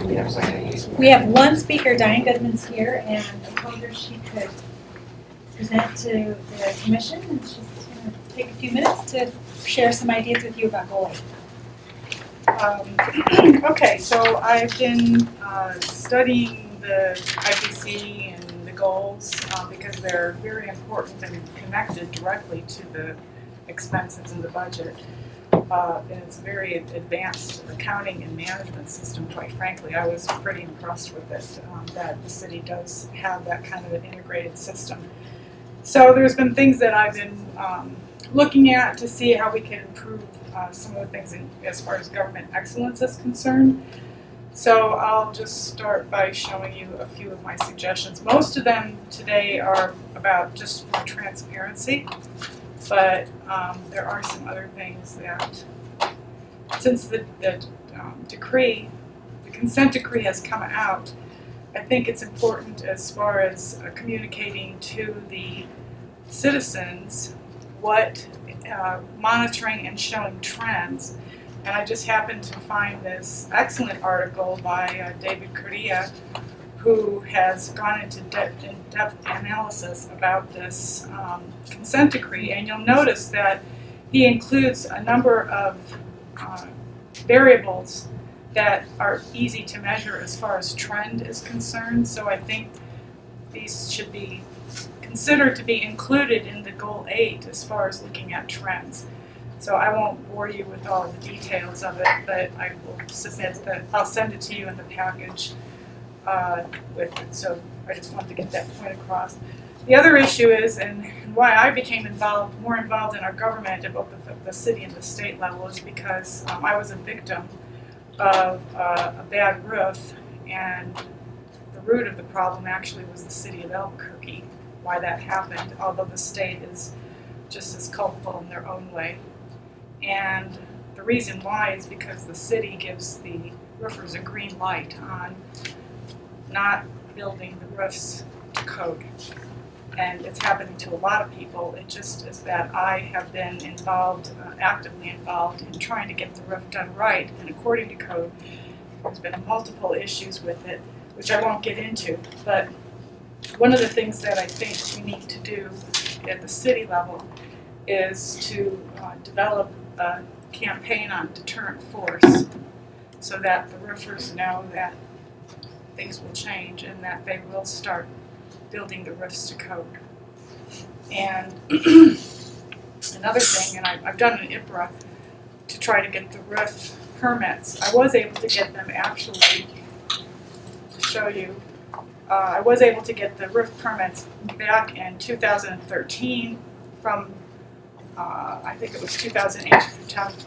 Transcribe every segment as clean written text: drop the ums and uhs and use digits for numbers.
We have one speaker, Diane Goodman's here, and I told her she could present to the commission, and she's going to take a few minutes to share some ideas with you about goal 8. Okay, so I've been studying the IPC and the goals because they're very important and connected directly to the expenses in the budget. And it's a very advanced accounting and management system, quite frankly. I was pretty impressed with it, that the city does have that kind of an integrated system. So there's been things that I've been looking at to see how we can improve some of the things as far as government excellence is concerned. So I'll just start by showing you a few of my suggestions. Most of them today are about just more transparency. But there are some other things that, since the consent decree has come out, I think it's important as far as communicating to the citizens what monitoring and showing trends. And I just happened to find this excellent article by David Correa, who has gone into in-depth analysis about this consent decree, and you'll notice that he includes a number of variables that are easy to measure as far as trend is concerned. So I think these should be considered to be included in the goal 8 as far as looking at trends. So I won't bore you with all the details of it, but I will submit that I'll send it to you in the package. With it. So I just wanted to get that point across. The other issue is, and why I became more involved in our government at both the city and the state level, is because I was a victim of a bad roof, and the root of the problem actually was the city of Albuquerque, why that happened, although the state is just as culpable in their own way. And the reason why is because the city gives the roofers a green light on not building the roofs to code. And it's happening to a lot of people. It just is that I have been actively involved in trying to get the roof done right and according to code. There's been multiple issues with it, which I won't get into. But one of the things that I think we need to do at the city level is to develop a campaign on deterrent force so that the roofers know that things will change and that they will start building the roofs to code. And another thing, and I've done an IPRA to try to get the roof permits. I was able to get them actually, to show you, I was able to get the roof permits back in 2013 from, I think it was 2008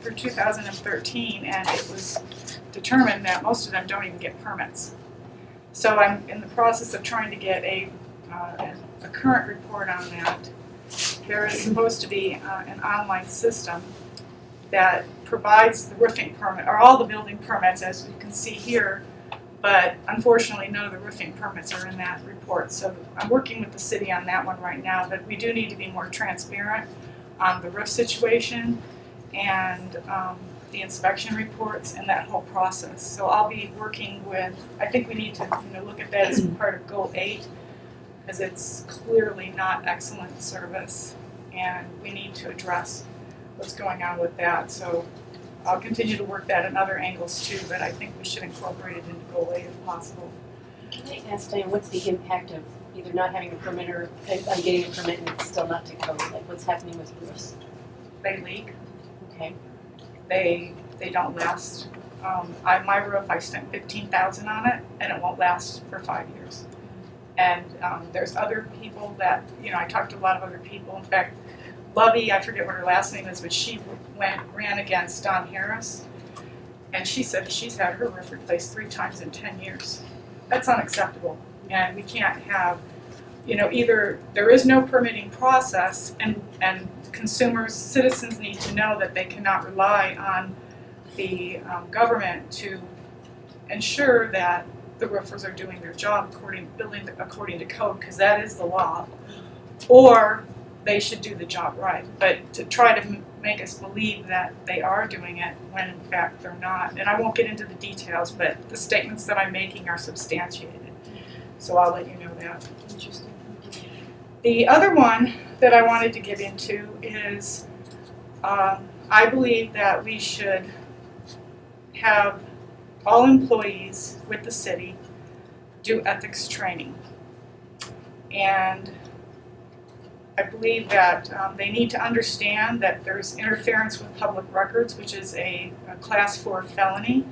through 2013, and it was determined that most of them don't even get permits. So I'm in the process of trying to get a current report on that. There is supposed to be an online system that provides the roofing permit, or all the building permits, as you can see here, but unfortunately none of the roofing permits are in that report. So I'm working with the city on that one right now, but we do need to be more transparent on the roof situation and the inspection reports and that whole process. So I'll be working with, I think we need to look at that as part of goal 8, because it's clearly not excellent service and we need to address what's going on with that. So I'll continue to work that in other angles too, but I think we should incorporate it into goal 8 if possible. Can I ask Diane, what's the impact of either not having a permit or getting a permit and it's still not to code? Like what's happening with roofs? They leak. Okay. They don't last. My roof, I spent $15,000 on it, and it won't last for 5 years. And there's other people that, I talked to a lot of other people. In fact, Lovey, I forget what her last name is, but she ran against Don Harris, and she said she's had her roof replaced 3 times in 10 years. That's unacceptable, and we can't have, either there is no permitting process, and citizens need to know that they cannot rely on the government to ensure that the roofers are doing their job building according to code, because that is the law, or they should do the job right. But to try to make us believe that they are doing it when in fact they're not. And I won't get into the details, but the statements that I'm making are substantiated. So I'll let you know that. Interesting. The other one that I wanted to get into is I believe that we should have all employees with the city do ethics training. And I believe that they need to understand that there's interference with public records, which is a class 4 felony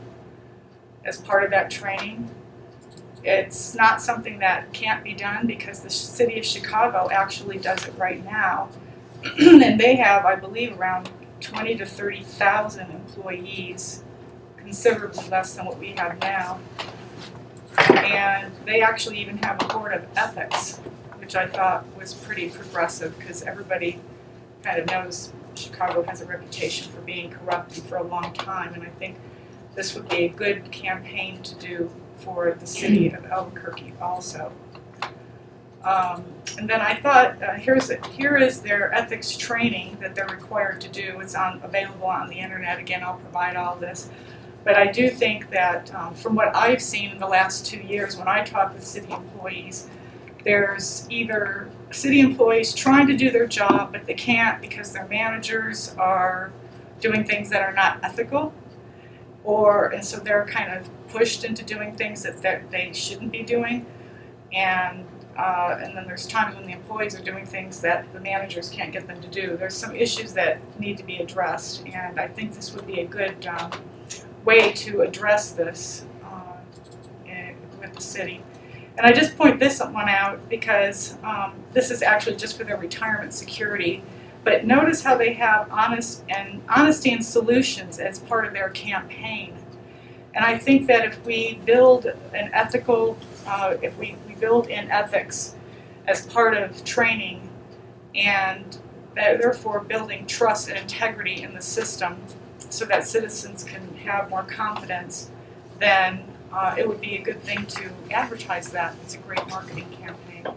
as part of that training. It's not something that can't be done because the city of Chicago actually does it right now. And they have, I believe, around 20 to 30,000 employees, considerably less than what we have now. And they actually even have a board of ethics, which I thought was pretty progressive because everybody kind of knows Chicago has a reputation for being corrupted for a long time, and I think this would be a good campaign to do for the city of Albuquerque also. And then I thought, here is their ethics training that they're required to do. It's available on the internet. Again, I'll provide all this. But I do think that from what I've seen in the last 2 years when I talk with city employees, there's either city employees trying to do their job, but they can't because their managers are doing things that are not ethical, and so they're kind of pushed into doing things that they shouldn't be doing. And then there's times when the employees are doing things that the managers can't get them to do. There's some issues that need to be addressed, and I think this would be a good way to address this with the city. And I just point this one out because this is actually just for their retirement security. But notice how they have honesty and solutions as part of their campaign. And I think that if we build an ethical, if we build in ethics as part of training, and therefore building trust and integrity in the system so that citizens can have more confidence, then it would be a good thing to advertise that. It's a great marketing campaign.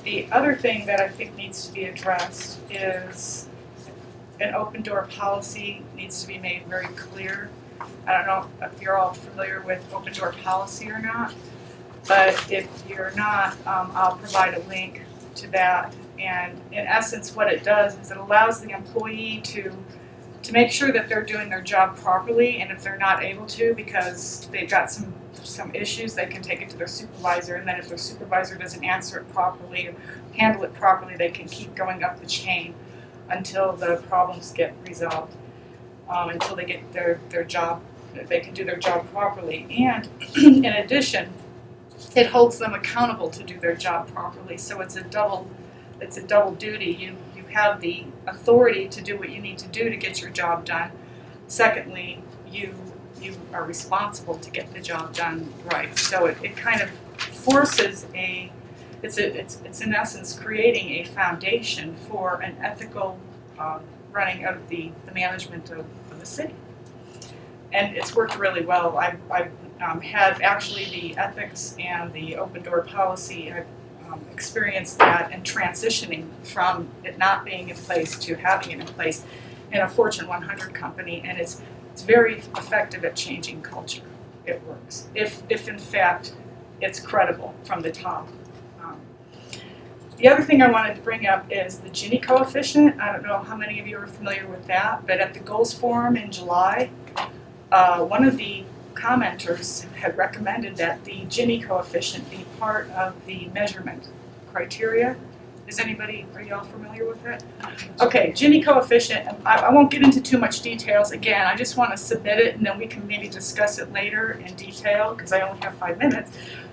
The other thing that I think needs to be addressed is an open door policy needs to be made very clear. I don't know if you're all familiar with open door policy or not, but if you're not, I'll provide a link to that. And in essence, what it does is it allows the employee to make sure that they're doing their job properly, and if they're not able to because they've got some issues, they can take it to their supervisor, and then if their supervisor doesn't answer it properly or handle it properly, they can keep going up the chain until the problems get resolved, until they get their job, they can do their job properly. And in addition, it holds them accountable to do their job properly, so it's a double duty. You have the authority to do what you need to do to get your job done. Secondly, you are responsible to get the job done right. So it kind of forces it's in essence creating a foundation for an ethical running of the management of the city. And it's worked really well. I've had actually the ethics and the open door policy, I've experienced that and transitioning from it not being in place to having it in place in a Fortune 100 company, and it's very effective at changing culture. It works if in fact it's credible from the top. The other thing I wanted to bring up is the Gini coefficient. I don't know how many of you are familiar with that, but at the Goals Forum in July, one of the commenters had recommended that the Gini coefficient be part of the measurement criteria. Are you all familiar with it? Okay, Gini coefficient, I won't get into too much details. Again, I just want to submit it and then we can maybe discuss it later in detail because I only have 5 minutes.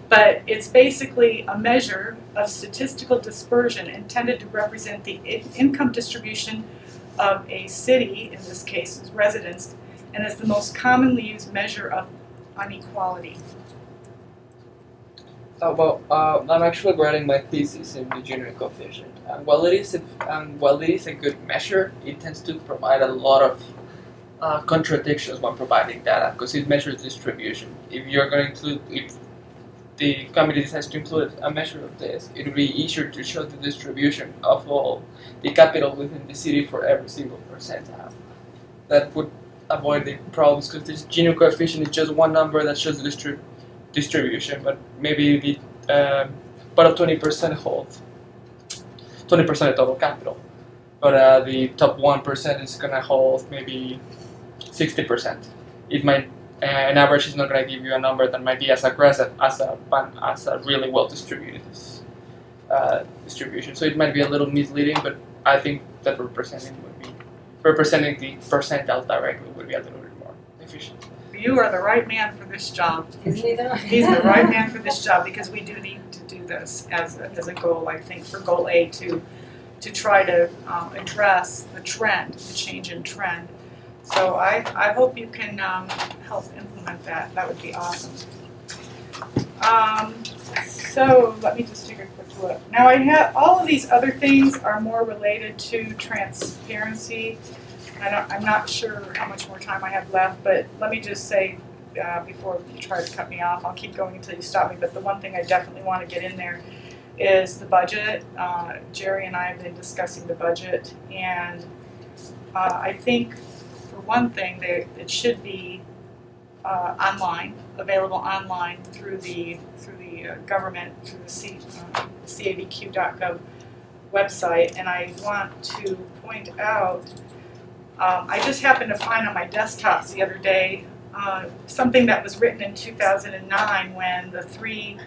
But it's basically a measure of statistical dispersion intended to represent the income distribution of a city, in this case, its residents, and is the most commonly used measure of inequality. I'm actually writing my thesis in the Gini coefficient. And while it is a good measure, it tends to provide a lot of contradictions when providing data because it measures distribution. If the committee decides to include a measure of this, it would be easier to show the distribution of all the capital within the city for every single percentile. That would avoid the problems because this Gini coefficient is just one number that shows the distribution, but maybe the bottom 20% holds 20% of total capital, but the top 1% is gonna hold maybe 60%. It might an average is not gonna give you a number that might be as aggressive as a really well distributed distribution. So it might be a little misleading, but I think that representing the percentile directly would be a little bit more efficient. You are the right man for this job. Isn't he though? He's the right man for this job because we do need to do this as a goal, I think, for goal A to try to address the trend, the change in trend. So I hope you can help implement that. That would be awesome. So let me just take a quick look. Now I have all of these other things are more related to transparency. I'm not sure how much more time I have left, but let me just say before you try to cut me off, I'll keep going until you stop me. But the one thing I definitely want to get in there is the budget. Jerry and I have been discussing the budget, and I think for one thing, it should be online, available online through the government, through the CABQ.gov website. And I want to point out, I just happened to find on my desktops the other day something that was written in 2009 when the three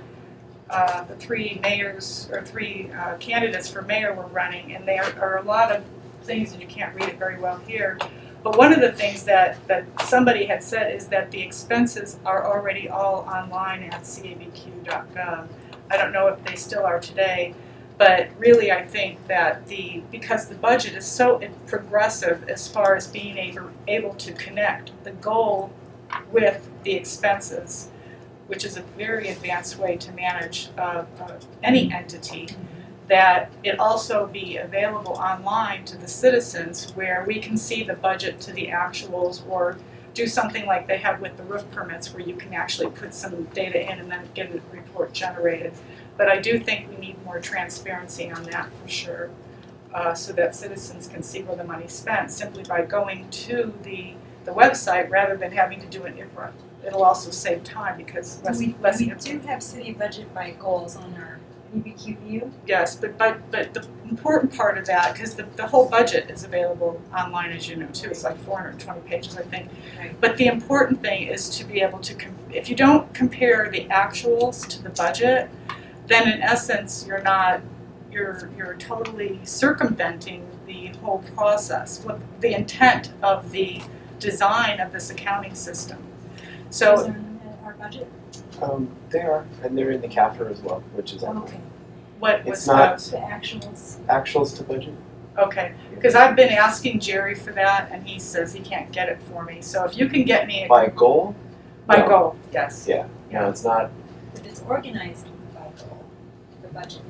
mayors or three candidates for mayor were running, and there are a lot of things, and you can't read it very well here. But one of the things that somebody had said is that the expenses are already all online at CABQ.gov. I don't know if they still are today, but really I think that because the budget is so progressive as far as being able to connect the goal with the expenses, which is a very advanced way to manage any entity, that it also be available online to the citizens where we can see the budget to the actuals, or do something like they have with the roof permits where you can actually put some data in and then get a report generated. But I do think we need more transparency on that for sure, so that citizens can see where the money's spent simply by going to the website rather than having to do an IFRA. It'll also save time because We less do have city budget by goals on our CABQ view. Yes, but the important part of that, because the whole budget is available online, as you know, too. It's like 420 pages, I think. Right. But the important thing is to be able to, if you don't compare the actuals to the budget, then in essence you're totally circumventing the whole process, what the intent of the design of this accounting system. So Those are in our budget. They are, and they're in the CAFR as well, which is Okay. what was It's not- The actuals. actuals to budget. okay, because I've been asking Jerry for that, and he says he can't get it for me. So if you can get me By goal? by No. goal, yes. Yeah. No, it's not. But it's organized by goal, the budget.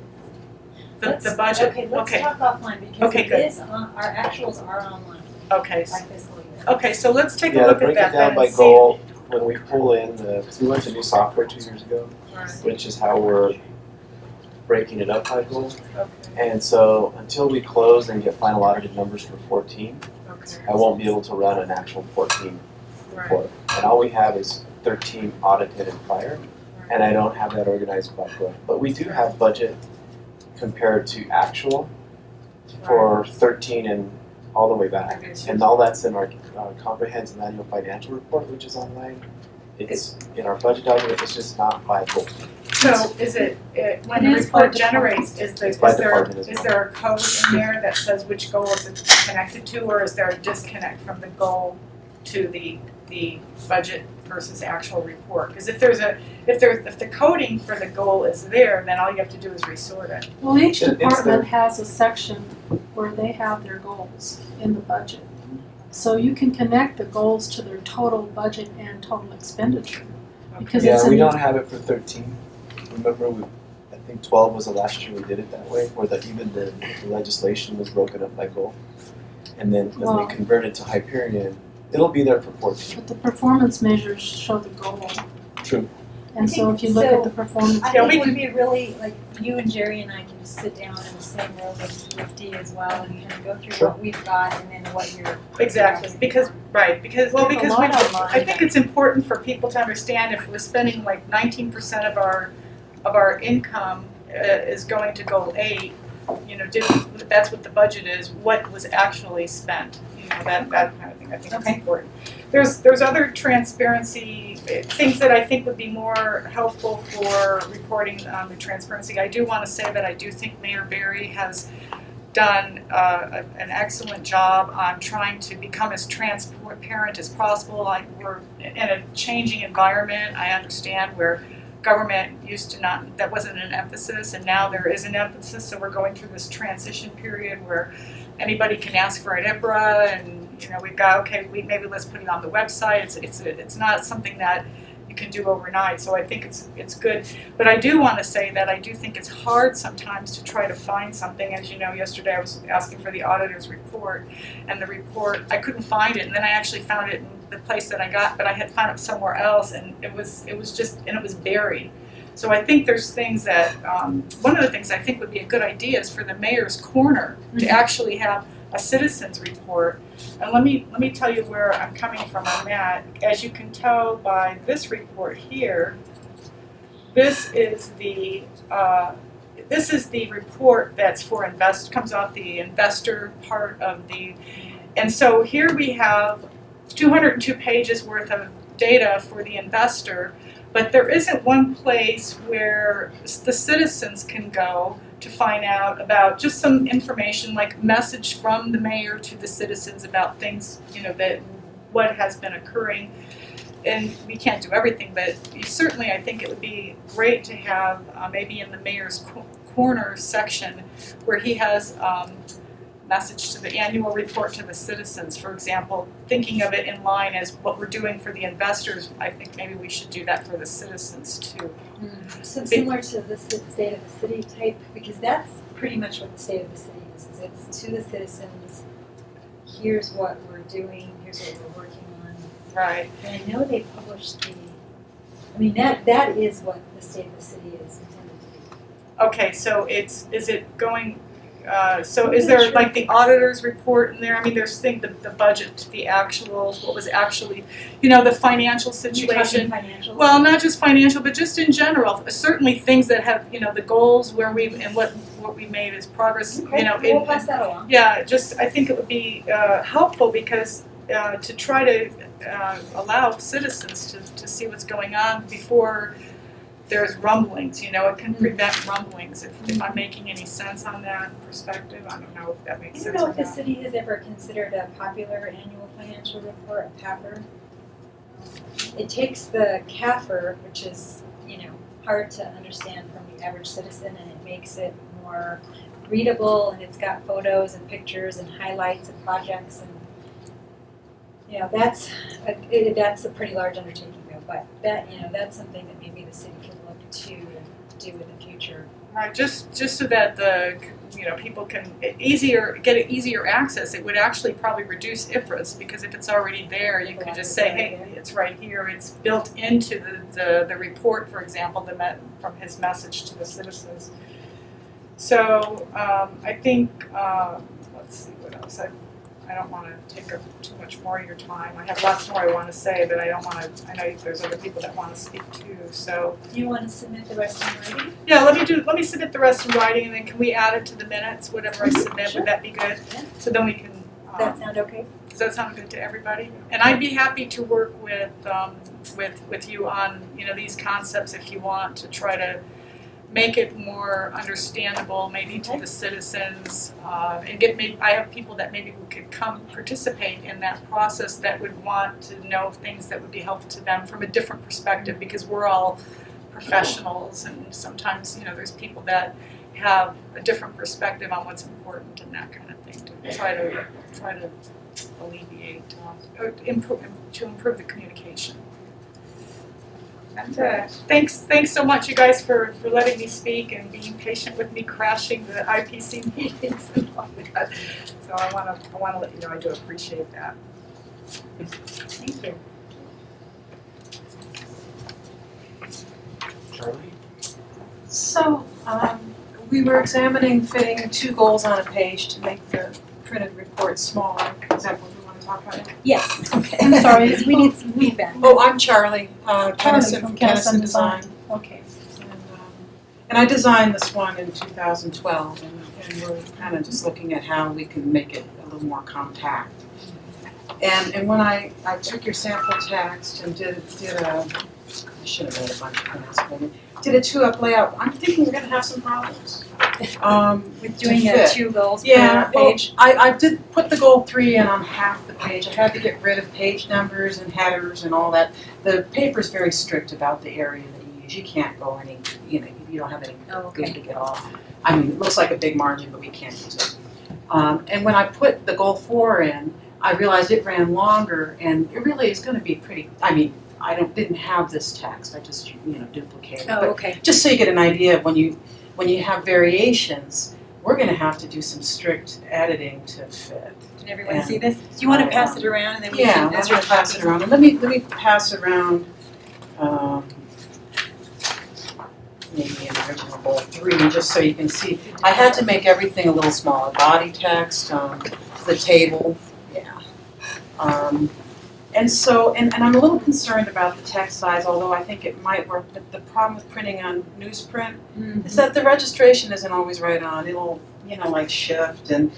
The budget. Okay, let's talk offline because Okay, it good. is our actuals are online Okay. by fiscal year. Okay, so let's take a Yeah, to look at break that it down then by and see. goal, when we pull in because we went to new software 2 years ago, Right, which is how we're breaking it up by goal. okay, And so until we close and get final audited numbers for 14, okay, I won't be able to run an actual 14 right, report. And all we have is 13 audited and prior, and I don't have that organized by goal. But we do have budget compared to actual for 13 and all the way back. Okay. And all that's in our comprehensive annual financial report, which is online. It's in our budget document, it's just not by goal. So is it, when It the is by report generates, It's by department as is well. there a code in there that says which goal is it connected to, or is there a disconnect from the goal to the budget versus actual report? Because if the coding for the goal is there, then all you have to do is resort it. Well, each It's department has a section where they have their goals in the budget. So you can connect the goals to their total budget and total expenditure. Because it's Yeah, we in- don't have it for 13. Remember, I think 12 was the last year we did it that way, where even the legislation was broken up by goal. And then when Wow. we converted to Hyperion, it'll be there for 14. But the performance measures show the goal. True. And so if you look at the performance. I think it would be really, like, you and Jerry and I can just sit down in the same room with Dee as well and kind of go through Sure. what we've got and then what you're. Exactly, because There's a lot online. I think it's important for people to understand if we're spending like 19% of our income is going to goal 8, you know, that's what the budget is, what was actually spent, you know, that kind of thing, I think it's Okay. important. There's other transparency, things that I think would be more helpful for reporting on the transparency. I do want to say that I do think Mayor Berry has done an excellent job on trying to become as transparent as possible. Like, we're in a changing environment, I understand, where government used to not, that wasn't an emphasis, and now there is an emphasis, so we're going through this transition period where anybody can ask for an IPRA, and you know, we've got, okay, maybe let's put it on the website. It's not something that you can do overnight, so I think it's good. But I do want to say that I do think it's hard sometimes to try to find something. As you know, yesterday I was asking for the auditor's report, and the report, I couldn't find it, and then I actually found it in the place that I got, but I had found it somewhere else, and it was buried. So I think there's things that, one of the things I think would be a good idea is for the mayor's corner to actually have a citizen's report. And let me tell you where I'm coming from on that. As you can tell by this report here, this is the report that's for comes off the investor part of the, and so here we have 202 pages worth of data for the investor, but there isn't one place where the citizens can go to find out about just some information, like message from the mayor to the citizens about things, you know, that what has been occurring. And we can't do everything, but certainly I think it would be great to have maybe in the mayor's corner section where he has message to the annual report to the citizens, for example, thinking of it in line as what we're doing for the investors. I think maybe we should do that for the citizens too. So similar to the state of the city type, because that's pretty much what the state of the city is it's to the citizens, here's what we're doing, here's what we're working on. Right. And I know they published that is what the state of the city is intended to be. Okay, so is it going, so is there like the auditor's report in there? I mean, there's the budget, the actuals, what was actually, you know, the financial situation. Financials? Well, not just financial, but just in general. Certainly things that have, you know, the goals where and what we made as progress. Okay, You know, we'll pass that along. yeah. Just I think it would be helpful because to try to allow citizens to see what's going on before there's rumblings. You know, it can prevent rumblings. If I'm making any sense on that perspective, I don't know if that makes I sense don't know or if the not. city has ever considered a popular annual financial report, a PAFR. It takes the CAFR, which is, you know, hard to understand from the average citizen, and it makes it more readable, and it's got photos and pictures and highlights of projects, and you know, that's a pretty large undertaking though, but that's something that maybe the city could look to do in the future. Right, just so that people can get easier access. It would actually probably reduce IPRAs, because if it's already there, you can just say, hey, it's right here. It's built into the report, for example, from his message to the citizens. So I think let's see what else. I don't want to take up too much more of your time. I have lots more I want to say, but I don't want to. I know there's other people that want to speak too. So Do you want to submit the rest in writing? yeah, let me submit the rest in writing, and then can we add it to the minutes? Whatever I submit, Sure. would that be good? Yeah. So then we can. Does that sound okay? Does that sound good to everybody? And I'd be happy to work with you on these concepts if you want to try to make it more understandable, maybe to the citizens, and I have people that maybe could come participate in that process that would want to know things that would be helpful to them from a different perspective, because we're all professionals, and sometimes there's people that have a different perspective on what's important and that kind of thing to try to alleviate or improve the communication. And thanks so much, you guys, for letting me speak and being patient with me crashing the IPC meetings and all that. So I want to let you know I do appreciate that. Thank you. Charlie? So, we were examining fitting 2 goals on a page to make the printed report smaller. Is that what we want to talk about? Yes. Okay. I'm sorry, Because we need some feedback. Oh, I'm Charlie, Charlie Kennison from from Kennison Design. Okay. And I designed this one in 2012, and we're kind of just looking at how we can make it a little more compact. And when I took your sample text and did a, I should have made a bunch of prints, but did a 2-up layout, I'm thinking we're gonna have some problems. With doing to a fit. 2 goals Yeah, per well, page. I did put the goal 3 in on half the page. I had to get rid of page numbers and headers and all that. The paper's very strict about the area that you use. You can't go any, you don't have any Oh, good okay. to get off. I mean, it looks like a big margin, but we can't use it. And when I put the goal 4 in, I realized it ran longer, and it really is gonna be pretty, I mean, I didn't have this text, I just, duplicated it. Oh, But okay. just so you get an idea of when you have variations, we're gonna have to do some strict editing to fit. Can everyone And see this? Do you want to pass it around and then we Yeah, can? let's just pass it around, and let me pass around, maybe an original goal 3, just so you can see. I had to make everything a little smaller, body text, the table, yeah. And so, and I'm a little concerned about the text size, although I think it might work, but the problem with printing on newsprint is that the registration isn't always right on. It'll, like shift, and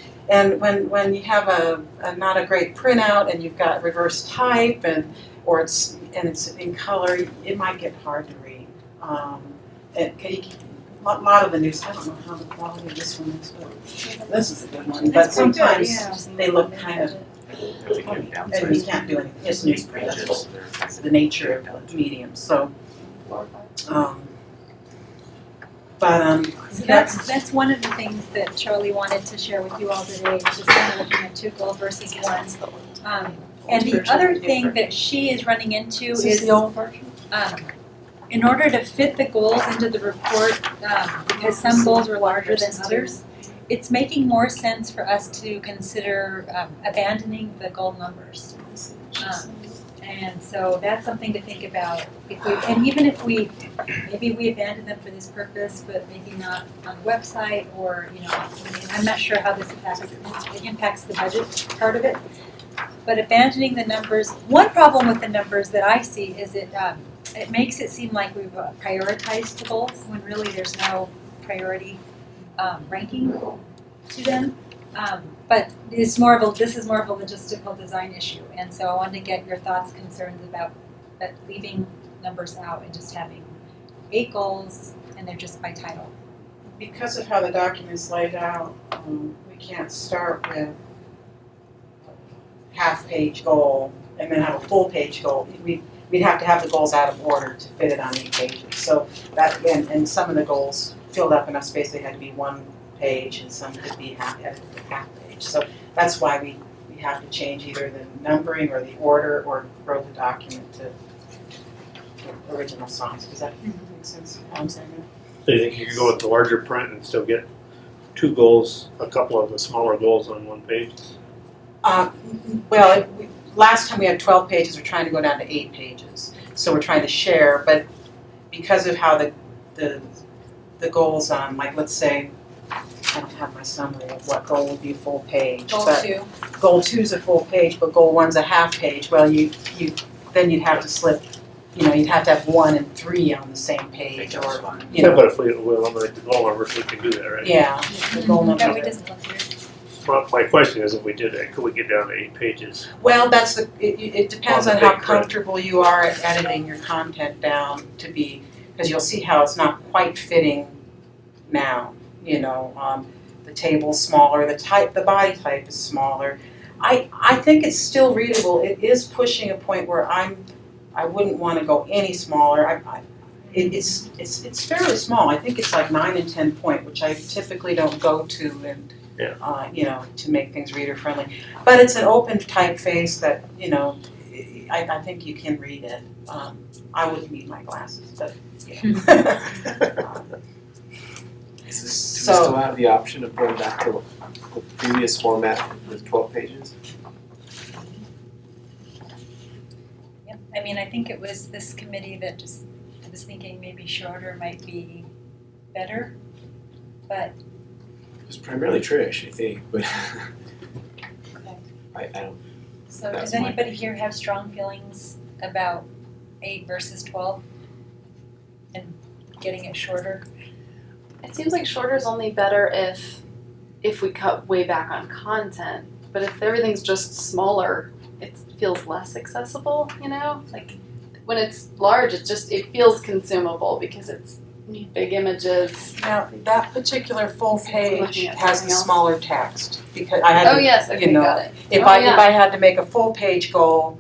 when you have a not a great printout and you've got reverse type or it's in color, it might get hard to read. A lot of the news, I don't know how the quality of this one is, but this is a good one. But That's pretty good, sometimes yeah. they look kind of, and you can't do anything. It's newsprint, that's the nature of the medium. So, So that's one of the things that Charlie wanted to share with you all today, is just kind of looking at 2 goals versus 1. And the other thing that she is running into Is this is the old version? in order to fit the goals into the report, because some goals are larger than others, it's making more sense for us to consider abandoning the goal numbers. And so that's something to think about. Even if maybe we abandon them for this purpose, but maybe not on the website, or I'm not sure how this impacts the budget part of it. But abandoning the numbers, one problem with the numbers that I see is it makes it seem like we've prioritized the goals when really there's no ranking to them. But this is more of a logistical design issue, and so I wanted to get your thoughts, concerns about leaving numbers out and just having 8 goals, and they're just by title. because of how the document's laid out, we can't start with half-page goal and then have a full-page goal. We'd have to have the goals out of order to fit it on 8 pages. So that, and some of the goals filled up enough space, they had to be 1 page, and some could be half page. So that's why we have to change either the numbering or the order, or grow the document to original size. Does that make sense? So you think you could go with the larger print and still get 2 goals, a couple of the smaller goals on 1 page? Last time we had 12 pages, we're trying to go down to 8 pages. So we're trying to share, but because of how the goals on, like, let's say, I don't have my summary of what goal would be a full page. Goal but 2. Goal 2 is a full page, but goal 1's a half page. Well, then you'd have to slip, you'd have to have 1 and 3 on the same page, or, Yeah, but if we eliminate the goal numbers, we can do that, right? yeah, the goal number. No, we just look here. Well, my question is, if we did that, could we get down to 8 pages? Well, it depends On on the how big print. comfortable you are at editing your content down to be, because you'll see how it's not quite fitting now. The table's smaller, the body type is smaller. I think it's still readable. It is pushing a point where I wouldn't want to go any smaller. It's fairly small. I think it's like 9 and 10 point, which I typically don't go to, and to make things reader friendly. But it's an open typeface that I think you can read it. I wouldn't need my glasses, but yeah. Do we still have the option of going back to the previous format with 12 pages? Yeah, I mean, I think it was this committee that was thinking maybe shorter might be better, but It was primarily Trish, I think, but okay. I don't. So That's does my- anybody here have strong feelings about 8 versus 12 and getting it shorter? It seems like shorter is only better if we cut way back on content, but if everything's just smaller, it feels less accessible, you know? Like when it's large, it feels consumable because it's big images. Now, that particular full page Looking at has the something else. smaller text, because I had Oh to, yes, okay, you know, got it. if Oh, I yeah. if I had to make a full page goal,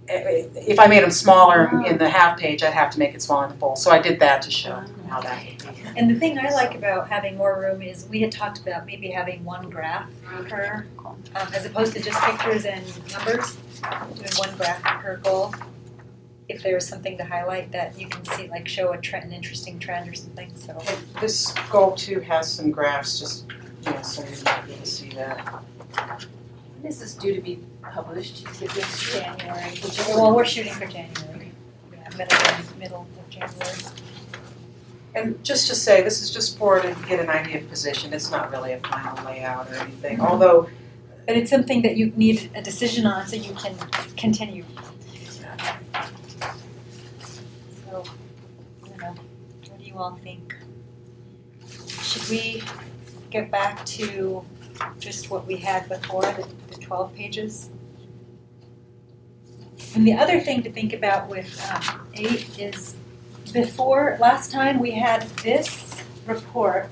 if I made them smaller Ah. in the half page, I'd have to make it smaller in the full. So I did that to show how that would be. And the thing I like about having more room is we had talked about maybe having one graph per, as opposed to just pictures and numbers, doing one graph per goal. If there's something to highlight that you can see, like show a trend, an interesting trend or something, so. This goal 2 has some graphs, just, so you might be able to see that. When is this due to be published? Is it next year? January, well, we're shooting for January, yeah, middle of January. And just to say, this is just for to get an idea of position, it's not really a final layout or anything, although But it's something that you need a decision on so you can continue. So, I don't know, what do you all think? Should we get back to just what we had before, the 12 pages? And the other thing to think about with 8 is last time we had this report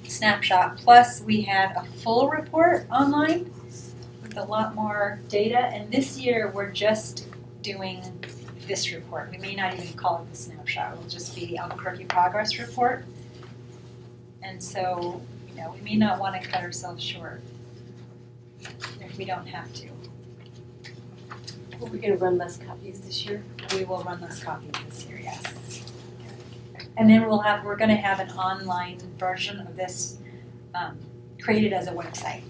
snapshot, plus we had a full report online with a lot more data, and this year we're just doing this report. We may not even call it the snapshot, it will just be the Albuquerque progress report. And so, we may not want to cut ourselves short if we don't have to. Are we gonna run less copies this year? We will run less copies this year, yes. And then we're gonna have an online version of this created as a website.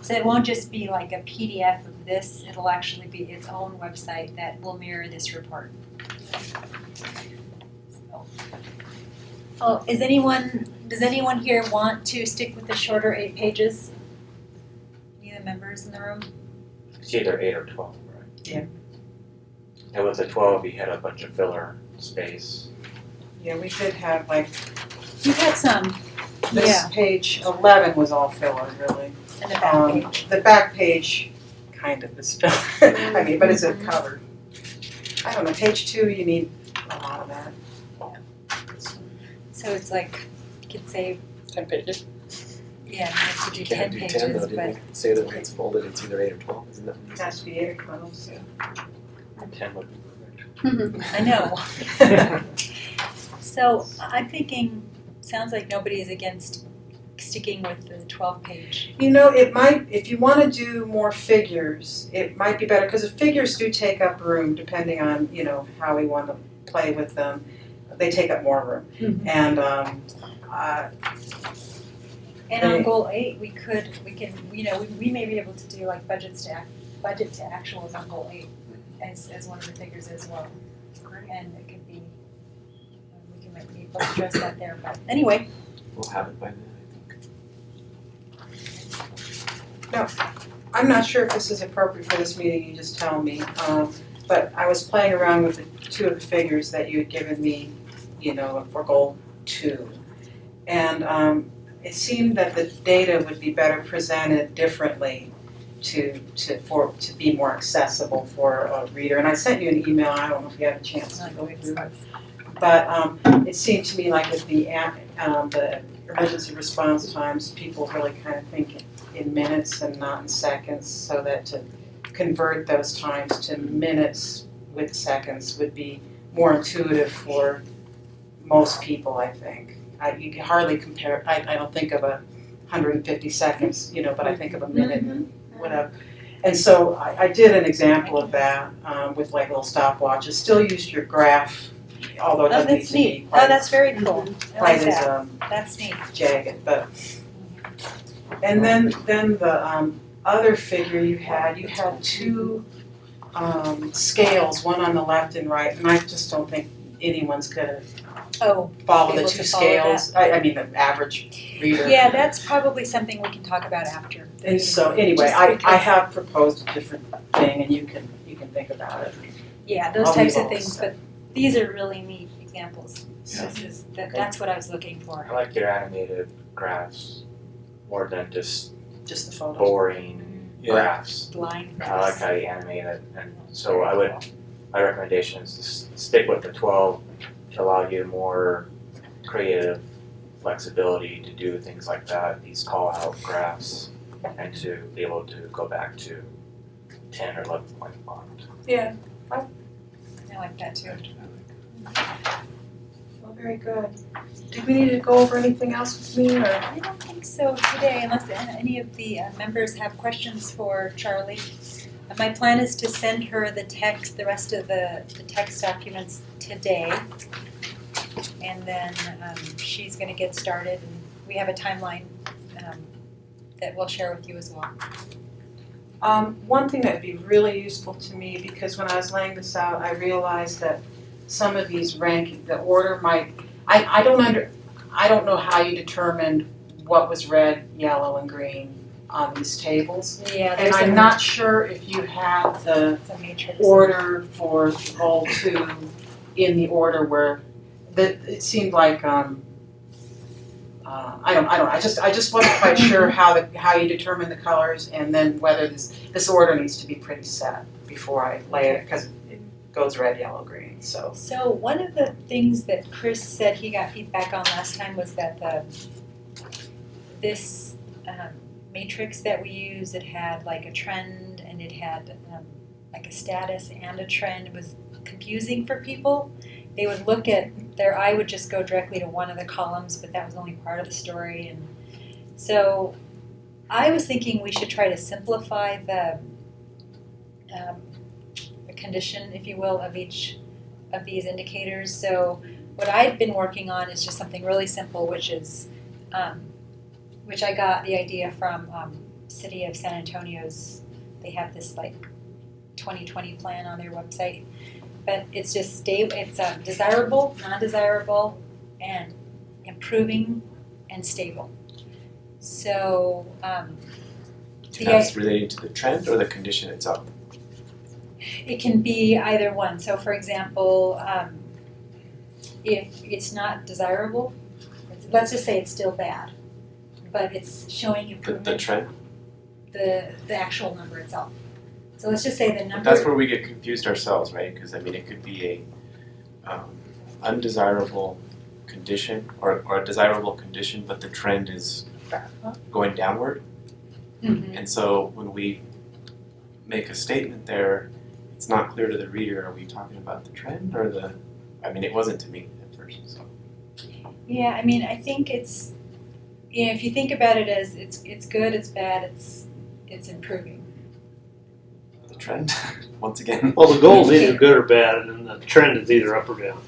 So it won't just be like a PDF of this, it'll actually be its own website that will mirror this report. Oh, does anyone here want to stick with the shorter 8 pages? Any of the members in the room? It's either 8 or 12, right? Yeah. And with the 12, you had a bunch of filler space. yeah, we did have like, You had some, this yeah, page 11 was all filler, really. in the back page. The back page kind of is filler, I mean, but it's a cover. I don't know, page 2, you need a lot of that. So it's like, you could say, 10 pages. yeah, you could do You 10 can't do pages, 10 though, but. didn't we say the way it's folded, it's either 8 or 12, isn't that? It has to be 8 or 12, so. 10 would be perfect. I know. So I'm thinking, sounds like nobody is against sticking with the 12 page. You know, it might, if you want to do more figures, it might be better, because the figures do take up room depending on, how we want to play with them. They take up more room. Mhm. And, And on goal 8, we can, we may be able to do like budget to actuals on goal 8 as one of the figures as well. And it could be, we can maybe address that there, but anyway. We'll have it by then, I think. I'm not sure if this is appropriate for this meeting, you just tell me. But I was playing around with the 2 of the figures that you had given me, for goal 2. And it seemed that the data would be better presented differently to be more accessible for a reader. And I sent you an email, I don't know if you had a chance to go through it. But it seemed to me like with the emergency response times, people really kind of think in minutes and not in seconds, so that to convert those times to minutes with seconds would be more intuitive for most people, I think. You can hardly compare, I don't think of 150 seconds, but I think of a minute and whatever. And so I did an example of that with like little stopwatches, still used your graph, although it Oh, doesn't need that's to be neat. Oh, quite, that's very cool. I like quite as that. That's neat. jagged, but. And then the other figure you had 2 scales, one on the left and right, and I just don't think anyone's gonna Oh, follow be the able two to follow that. scales. I mean, the average reader. Yeah, that's probably something we can talk about after. And so anyway, Just I because- have proposed a different thing and you can think about it. Yeah, those I'll types leave of all this things, stuff. but these are really neat examples. Yeah. This is, that's what I was looking for. I like your animated graphs more than just Just the photos. boring Yeah. graphs. Blind I like how you animate it, and so my recommendation is to stick with the 12 to allow you more creative flexibility to do things like that, these call out graphs, and to be able to go back to 10 or 11 point font. Yeah, I like that too. well, very good. Do we need to go over anything else with me or? I don't think so today, unless any of the members have questions for Charlie. My plan is to send her the rest of the text documents today. And then she's gonna get started, and we have a timeline that we'll share with you as well. One thing that would be really useful to me, because when I was laying this out, I realized that some of these the order might, I don't know how you determined what was red, yellow, and green on these tables. Yeah, And I'm not sure if you have the It's a matrix. order for goal 2 in the order where it seemed like I just wasn't quite sure how you determine the colors and then whether this order needs to be pretty set before I lay it, because it goes red, yellow, green, so. So one of the things that Chris said he got feedback on last time was that this matrix that we use, it had like a trend and it had like a status and a trend. It was confusing for people. They would look at their eye would just go directly to one of the columns, but that was only part of the story. And so I was thinking we should try to simplify the condition, if you will, of each of these indicators. So what I've been working on is just something really simple, which is which I got the idea from City of San Antonio's. They have this like 2020 plan on their website, but it's just it's desirable, non-desirable, and improving and stable. So That's relating to the trend or the condition itself? it can be either one. So for example, if it's not desirable, let's just say it's still bad, but it's showing improvement. The trend? The actual number itself. So let's just say the number. That's where we get confused ourselves, right? Because I mean, it could be a undesirable condition or a desirable condition, but the trend is going downward. Mhm. And so when we make a statement there, it's not clear to the reader, are we talking about the trend or I mean, it wasn't to me at first, so. Yeah, I mean, I think it's, if you think about it as it's good, it's bad, it's improving. The trend, once again. Well, the goal's either good or bad, and then the trend is either up or down.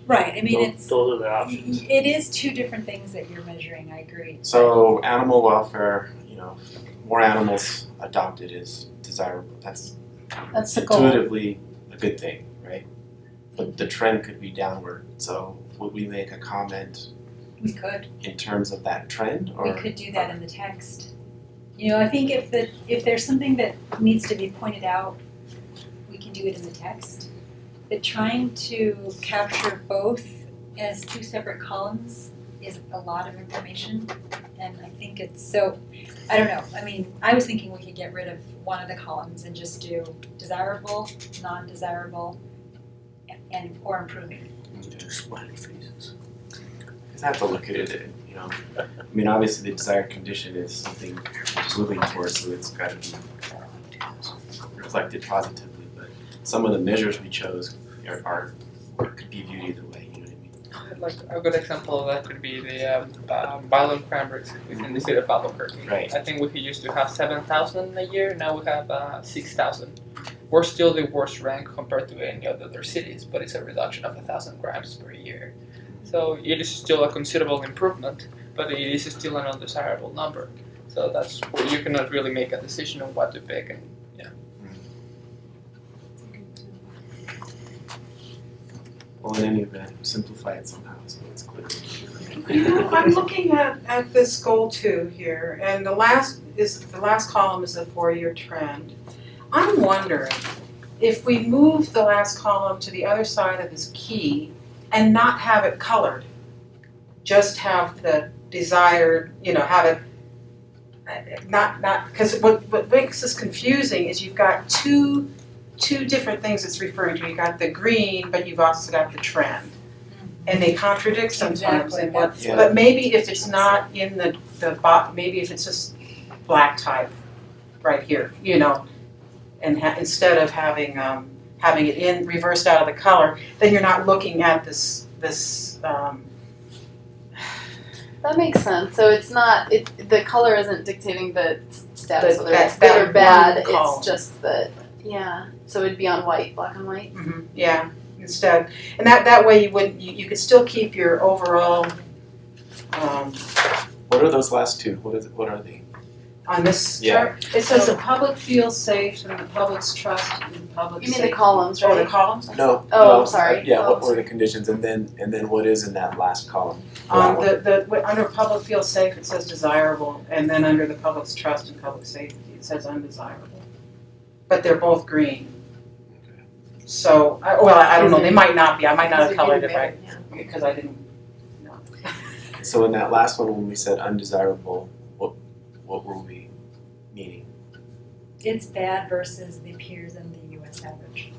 Right, I mean, Those are the options. it is two different things that you're measuring, I agree. So animal welfare, more animals adopted is desirable. That's That's the goal. intuitively a good thing, right? But the trend could be downward. So would we make a comment We could. in terms of that trend, or We could do that in the text. I think if there's something that needs to be pointed out, we can do it in the text. But trying to capture both as two separate columns is a lot of information, and I think it's so. I don't know. I mean, I was thinking we could get rid of one of the columns and just do desirable, non-desirable, and or improving. Smiley faces. I have to look at it, I mean, obviously the desired condition is something moving towards, so it's got to be reflected positively. But some of the measures we chose could be viewed either way. You know what I mean? Like a good example of that could be the balloon cranberries within the city of Albuquerque. Right. I think we used to have 7,000 a year. Now we have 6,000. We're still the worst rank compared to any of the other cities, but it's a reduction of 1,000 grams per year. So it is still a considerable improvement, but it is still an undesirable number. So that's where you cannot really make a decision on what to pick. And Well, in any event, simplify it somehow so it's clear. You know, I'm looking at this goal 2 here, and the last column is the 4-year trend. I'm wondering if we move the last column to the other side of this key and not have it colored, just have the desired, have it not, because what makes this confusing is you've got two different things it's referring to. You've got the green, but you've also got the trend. And they contradict sometimes. Exactly, And what, Yeah. but maybe if it's not in maybe if it's just black type right here, and instead of having it in reversed out of the color, then you're not looking at this. That makes sense. So it's not, the color isn't dictating the status, The- whether it's that good or bad, one column. it's just that, yeah. So it'd be on white, black and white. Yeah, instead, and that way you wouldn't, you could still keep your overall, What are those last two? What are they? on this Yeah. chart, it says the public feels safe and the public's trust in public You mean safety. the columns, Oh, the right? columns? No. Oh, no, I'm sorry. Yeah, Oh, what were the conditions and then what is in that last column? Under public feels safe, it says desirable, and then under the public's trust and public safety, it says undesirable. But they're both green. So, I don't know, they might not be, I might not have colored it right, because I didn't know. So in that last one, when we said undesirable, what were we meaning? It's bad versus the peers and the US average.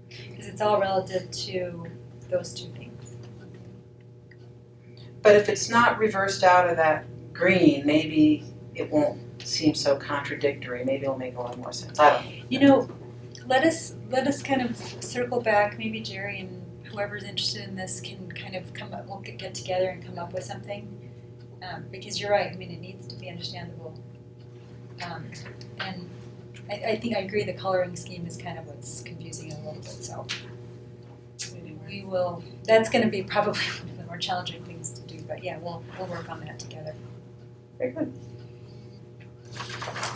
Because it's all relative to those two things. But if it's not reversed out of that green, maybe it won't seem so contradictory, maybe it'll make a little more sense, I don't know. Let us kind of circle back, maybe Jerry and whoever's interested in this can kind of come up, we'll get together and come up with something. Because you're right, I mean, it needs to be understandable. And I think I agree, the coloring scheme is kind of what's confusing it a little bit, so. We will, that's gonna be probably one of the more challenging things to do, but yeah, we'll work on that together. Very good.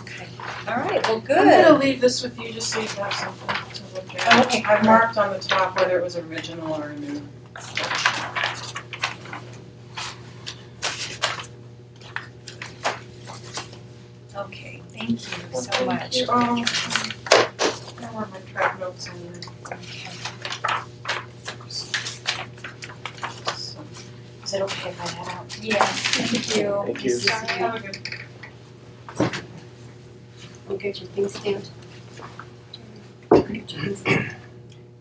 Okay, all right, well, I'm good. gonna leave this with you just so you have something to look at. Oh, okay. I've marked on the top whether it was original or new. Okay, thank you so much. I want my track notes on here. Okay. So, is it okay if I head out? Yes, thank you. Thank you. Have a good. We'll get your things stamped.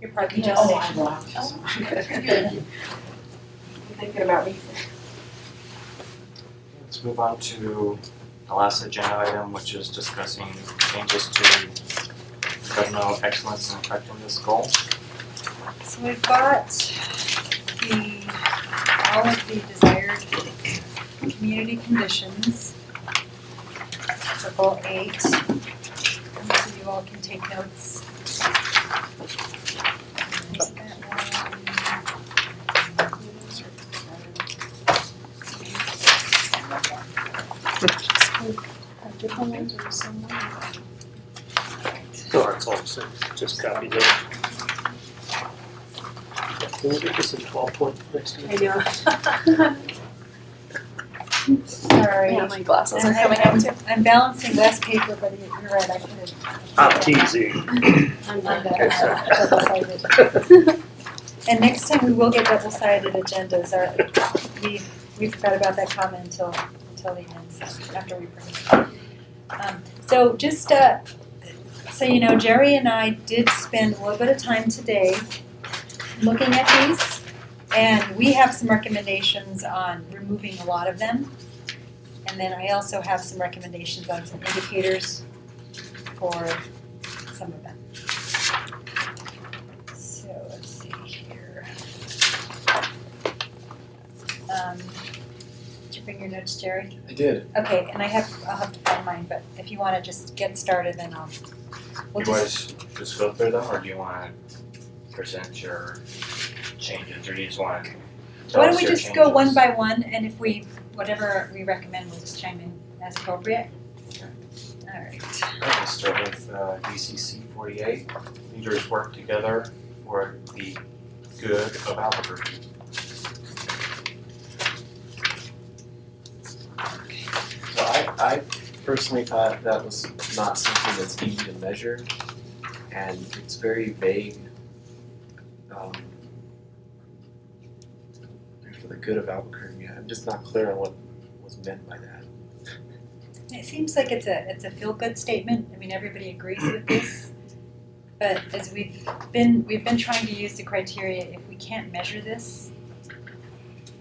Your parking Oh, donation. I blocked. Good. You're thinking about me. Let's move on to the last agenda item, which is discussing changes to governmental excellence and effectiveness goals. So we've got all of the desired community conditions for goal 8. So you all can take notes. There's that Different ones or the same one? No, it's all the same, just copy that. Can we get this in 12 point next time? I know. Sorry. Yeah, my glasses are I'm- coming I'm- out too. I'm balancing less paper, but you're right, I could have. I'm teasing. I'm double-sided. And next time we will get double-sided agendas. We forgot about that comment until the end, so after we print it. So just so you know, Jerry and I did spend a little bit of time today looking at these, and we have some recommendations on removing a lot of them. And then I also have some recommendations on some indicators for some of them. So let's see here. Did you bring your notes, Jerry? I did. Okay, and I'll have to find mine, but if you wanna just get started, then we'll Do you want just, to just go through them, or do you want to present your changes, or do you just want to tell why us don't we your just go one changes? by one, and if whatever we recommend, we'll just chime in as appropriate? Okay. Alright, I'm gonna start with DCC 48. Leaders work together for the good of Albuquerque. So I personally thought that was not something that's easy to measure, and it's very vague. For the good of Albuquerque, I'm just not clear on what was meant by that. it seems like it's a feel-good statement, I mean, everybody agrees with this. But as we've been trying to use the criteria, if we can't measure this,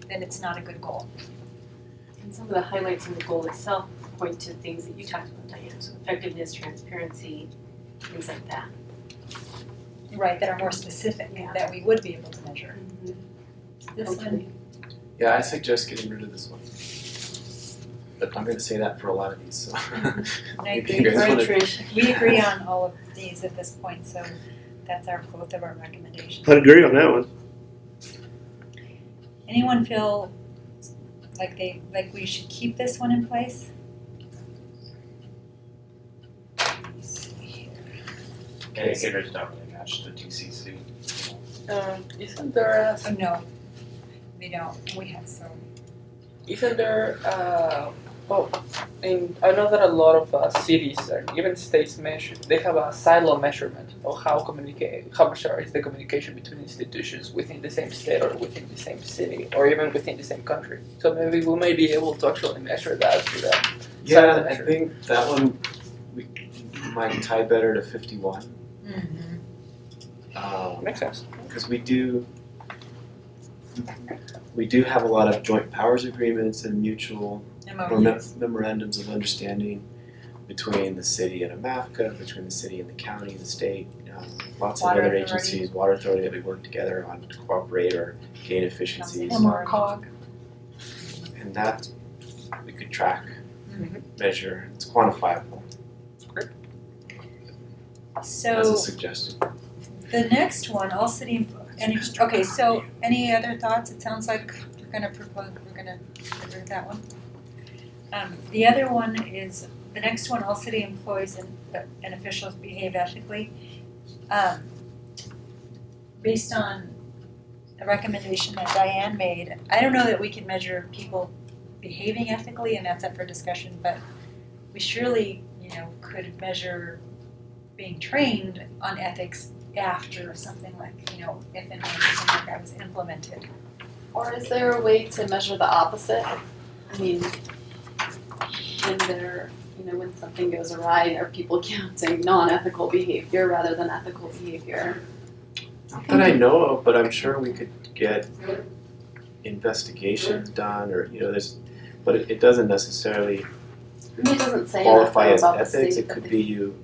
then it's not a good goal. And some of the highlights in the goal itself point to things that you talked about, Diane, so effectiveness, transparency, things like that. Right, that are more specific, that we would be able to measure. This one, Yeah, I suggest getting rid of this one. But I'm gonna say that for a lot of these, so. I Maybe agree. you guys wanna- We agree on all of these at this point, so that's both of our recommendations. I'd agree on that one. Anyone feel like we should keep this one in place? Let me see here. Indicators don't really match the TCC. Isn't there Oh, no, we don't, we have some. isn't there I know that a lot of cities and even states measure, they have a silo measurement of how much is the communication between institutions within the same state or within the same city or even within the same country. So maybe we may be able to actually measure that through that. Yeah, I think that one we might tie better to 51. Makes sense. Because we do have a lot of joint powers agreements and mutual MOUs. memorandums of understanding between the city and AMAFCA, between the city and the county, the state, lots of Water other authority. agencies, water authority that we work together on to cooperate or gain efficiencies. MRCOG. And that we could track, Mhm. measure, it's quantifiable as a So suggestion. the next one, all city, okay, so any other thoughts? It sounds like we're gonna approve that one. The other one is, the next one, all city employees and officials behave ethically. Based on a recommendation that Diane made, I don't know that we can measure people behaving ethically, and that's up for discussion, but we surely, could measure being trained on ethics after something like, if and when something like that was implemented. Or is there a way to measure the opposite? I mean, when something goes awry, are people counting non-ethical behavior rather than ethical behavior? Not that I know of, but I'm sure we could get investigations done or, but it doesn't necessarily I mean, it doesn't say qualify enough as though about the ethics. state It could be you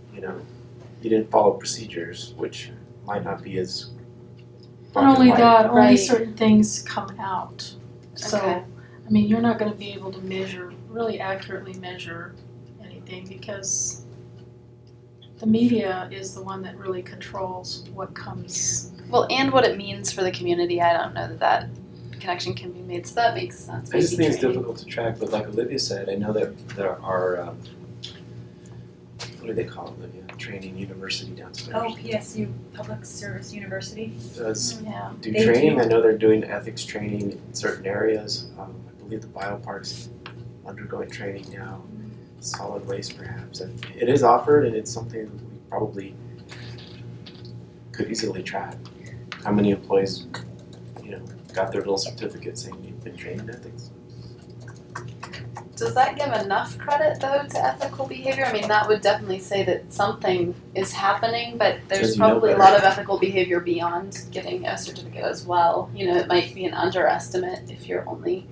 didn't follow procedures, which might not be as black Not and only white. that, only Right. certain things come out. So, Okay. I mean, you're not gonna be able to really accurately measure anything because the media is the one that really controls what comes. Well, and what it means for the community, I don't know that connection can be made, so that makes sense. I just Maybe think it's training. difficult to track, but like Olivia said, I know that there are, what do they call it, Olivia? Training university downstairs. Oh, PSU, Public Service University. Does Yeah. do They training. do. I know they're doing ethics training in certain areas. I believe the biopark's undergoing training now. Solid waste, perhaps. And it is offered, and it's something we probably could easily track. How many employees, got their little certificate saying you've been trained in ethics? Does that give enough credit though to ethical behavior? I mean, that would definitely say that something is happening, but there's Says you know probably a better. lot of ethical behavior beyond getting a certificate as well. It might be an underestimate if you're only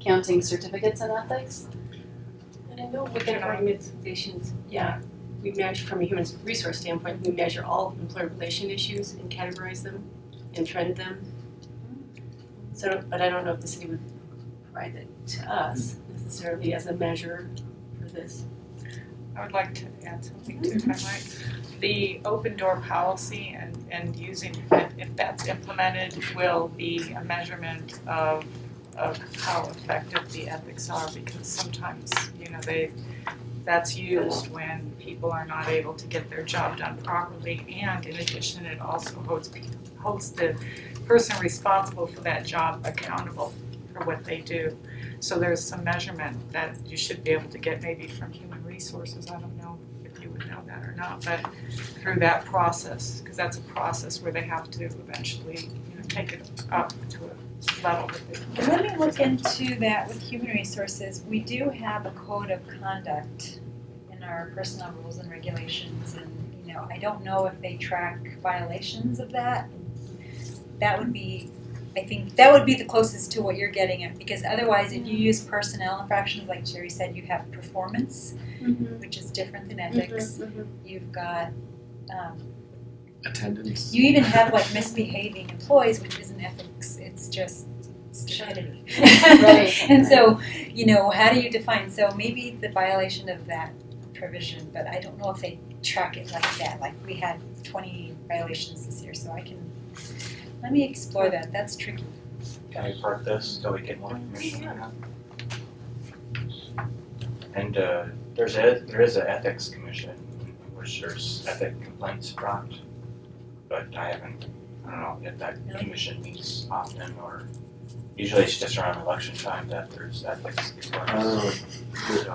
counting certificates in ethics. And I know within our organizations, we measure from a human resource standpoint, we measure all employee relation issues and categorize them and trend them. So, but I don't know if the city would provide it to us necessarily as a measure for this. I would like to add something to it, I might. The open door policy and using it, if that's implemented, will be a measurement of how effective the ethics are, because sometimes, that's used when people are not able to get their job done properly, and in addition, it also holds the person responsible for that job accountable for what they do. So there's some measurement that you should be able to get maybe from human resources, I don't know if you would know that or not, but through that process, because that's a process where they have to eventually, take it up to a level that they can. Let me look into that with human resources. We do have a code of conduct in our personnel rules and regulations, and I don't know if they track violations of that. That would be, I think, that would be the closest to what you're getting at, because otherwise, if you use personnel infractions, like Jerry said, you have performance, which is different than ethics. You've got Attendance. you even have like misbehaving employees, which isn't ethics, it's just stupidity. Right. And so, how do you define, so maybe the violation of that provision, but I don't know if they track it like that, like we had 20 violations this year, so let me explore that, that's tricky. Can we park this till we get more information on that? And there is an ethics commission, which there's ethic complaints brought, but I don't know if that commission meets often, or usually it's just around election time that there's ethics complaints.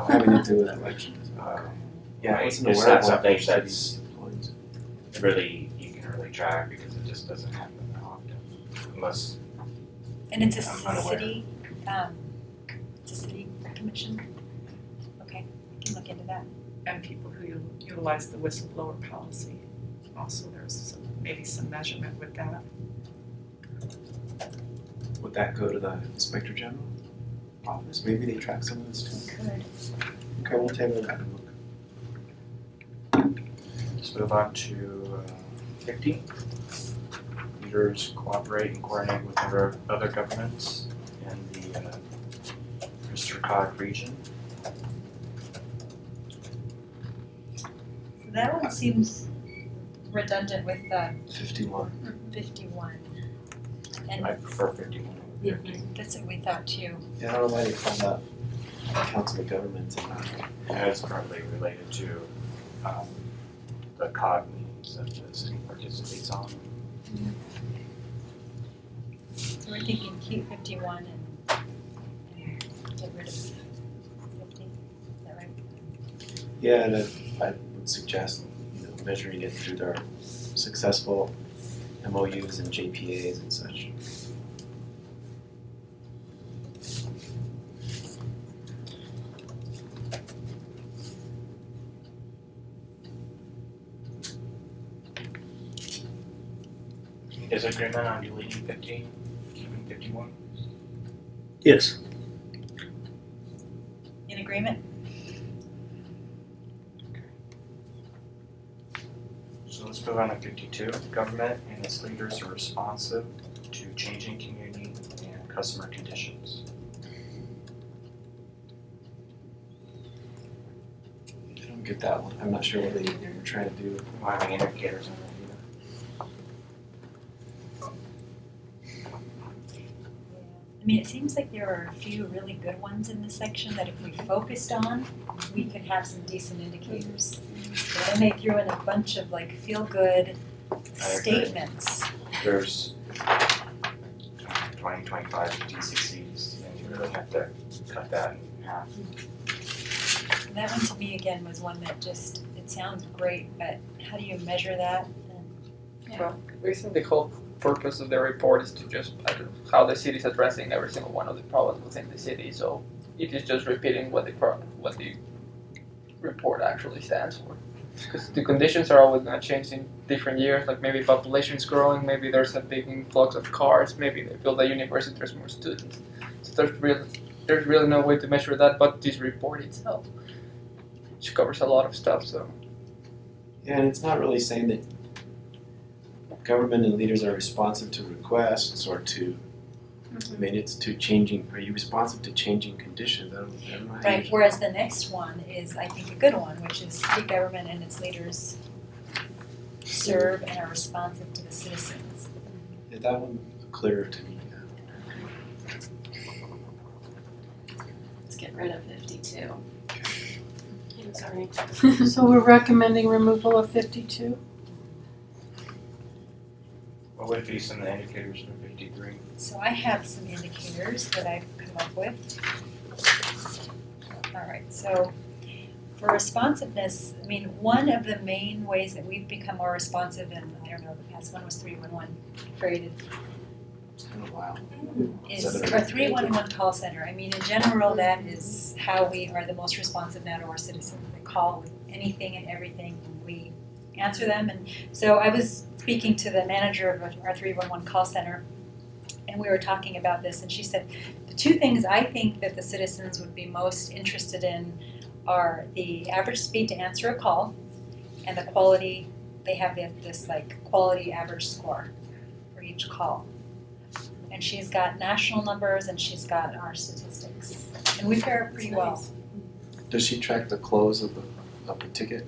Having to do with elections. Yeah, I Right, wasn't it's aware not of something that. that's really, you can really track, because it just doesn't happen that often, unless, And it's a I'm unaware. city, it's a city commission? Okay, I can look into that. And people who utilize the whistleblower policy, also there's maybe some measurement with that. Would that go to the Inspector General office? Maybe they track some of this too. Good. Okay, we'll table that and look. let's move on to 15. Leaders cooperate and coordinate with other governments in the Mr. Cog region. So that one seems redundant with 51. 51. I And prefer 51 over 50. that's what we thought too. Yeah, I don't know why they call that Council of Governments. And it's probably related to the COG meetings that the city participates on. So we're thinking keep 51 and get rid of 50. Is that right? Yeah, and I would suggest measuring it through their successful MOUs and JPAs and such. Is agreement on deleting 50, keeping 51? Yes. In agreement? So let's move on to 52. Government and its leaders are responsive to changing community and customer conditions. I don't get that one. I'm not sure what they were trying to do. Having indicators on that I mean, it seems like there are a few really good ones in this section that if we focused on, we could have some decent indicators. But then they threw in a bunch of like feel-good statements. There's 20, 25 DCCs, and you really have to cut that in half. And that one to me again was one that just, it sounds great, but how do you measure that? Well, we think the whole purpose of the report is to just how the city is addressing every single one of the problems within the city. So it is just repeating what the report actually stands for. Because the conditions are always going to change in different years. Like maybe population is growing, maybe there's a big influx of cars, maybe they build a university, there's more students. So there's really no way to measure that but this report itself, which covers a lot of stuff. So Yeah, and it's not really saying that government and leaders are responsive to requests or to, I mean, it's to changing, are you responsive to changing conditions? I don't know how Right, you- whereas the next one is, I think, a good one, which is state government and its leaders serve and are responsive to the citizens. Yeah, that one clearer to me. Let's get rid of 52. I'm sorry. So we're recommending removal of 52. What would be some of the indicators for 53? So I have some indicators that I've come up with. All right, so for responsiveness, I mean, one of the main ways that we've become more responsive, and I don't know, the past one was 311 created, It's been a while. is Is that our 311 call center. I mean, in general, that is how we are the most responsive now to our citizens. They call with anything and everything, and we answer them. And so I was speaking to the manager of our 311 call center, and we were talking about this, and she said, the two things I think that the citizens would be most interested in are the average speed to answer a call and the quality. They have this like quality average score for each call. And she's got national numbers and she's got our statistics. And we fare pretty well. Does she track the close of the ticket?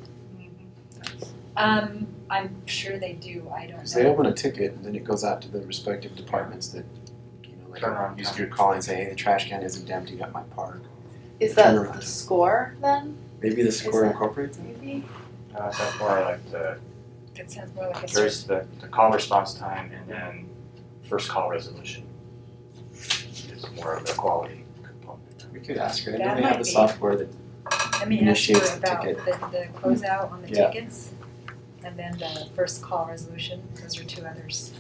I'm sure they do, I don't Because they know. open a ticket and then it goes out to the respective departments that, like Turnaround you could call and say, hey, the trash can isn't emptied at my park. Is that Turnaround. the score then? Maybe the score that- incorporates it? Maybe? That's more like It sounds more like a there's the call response time and then first call resolution is more of the quality component. We could ask her. I know That they might have the be. software that I mean, ask initiates her the about ticket. the closeout on the Yeah. tickets, and then the first call resolution, those are two others.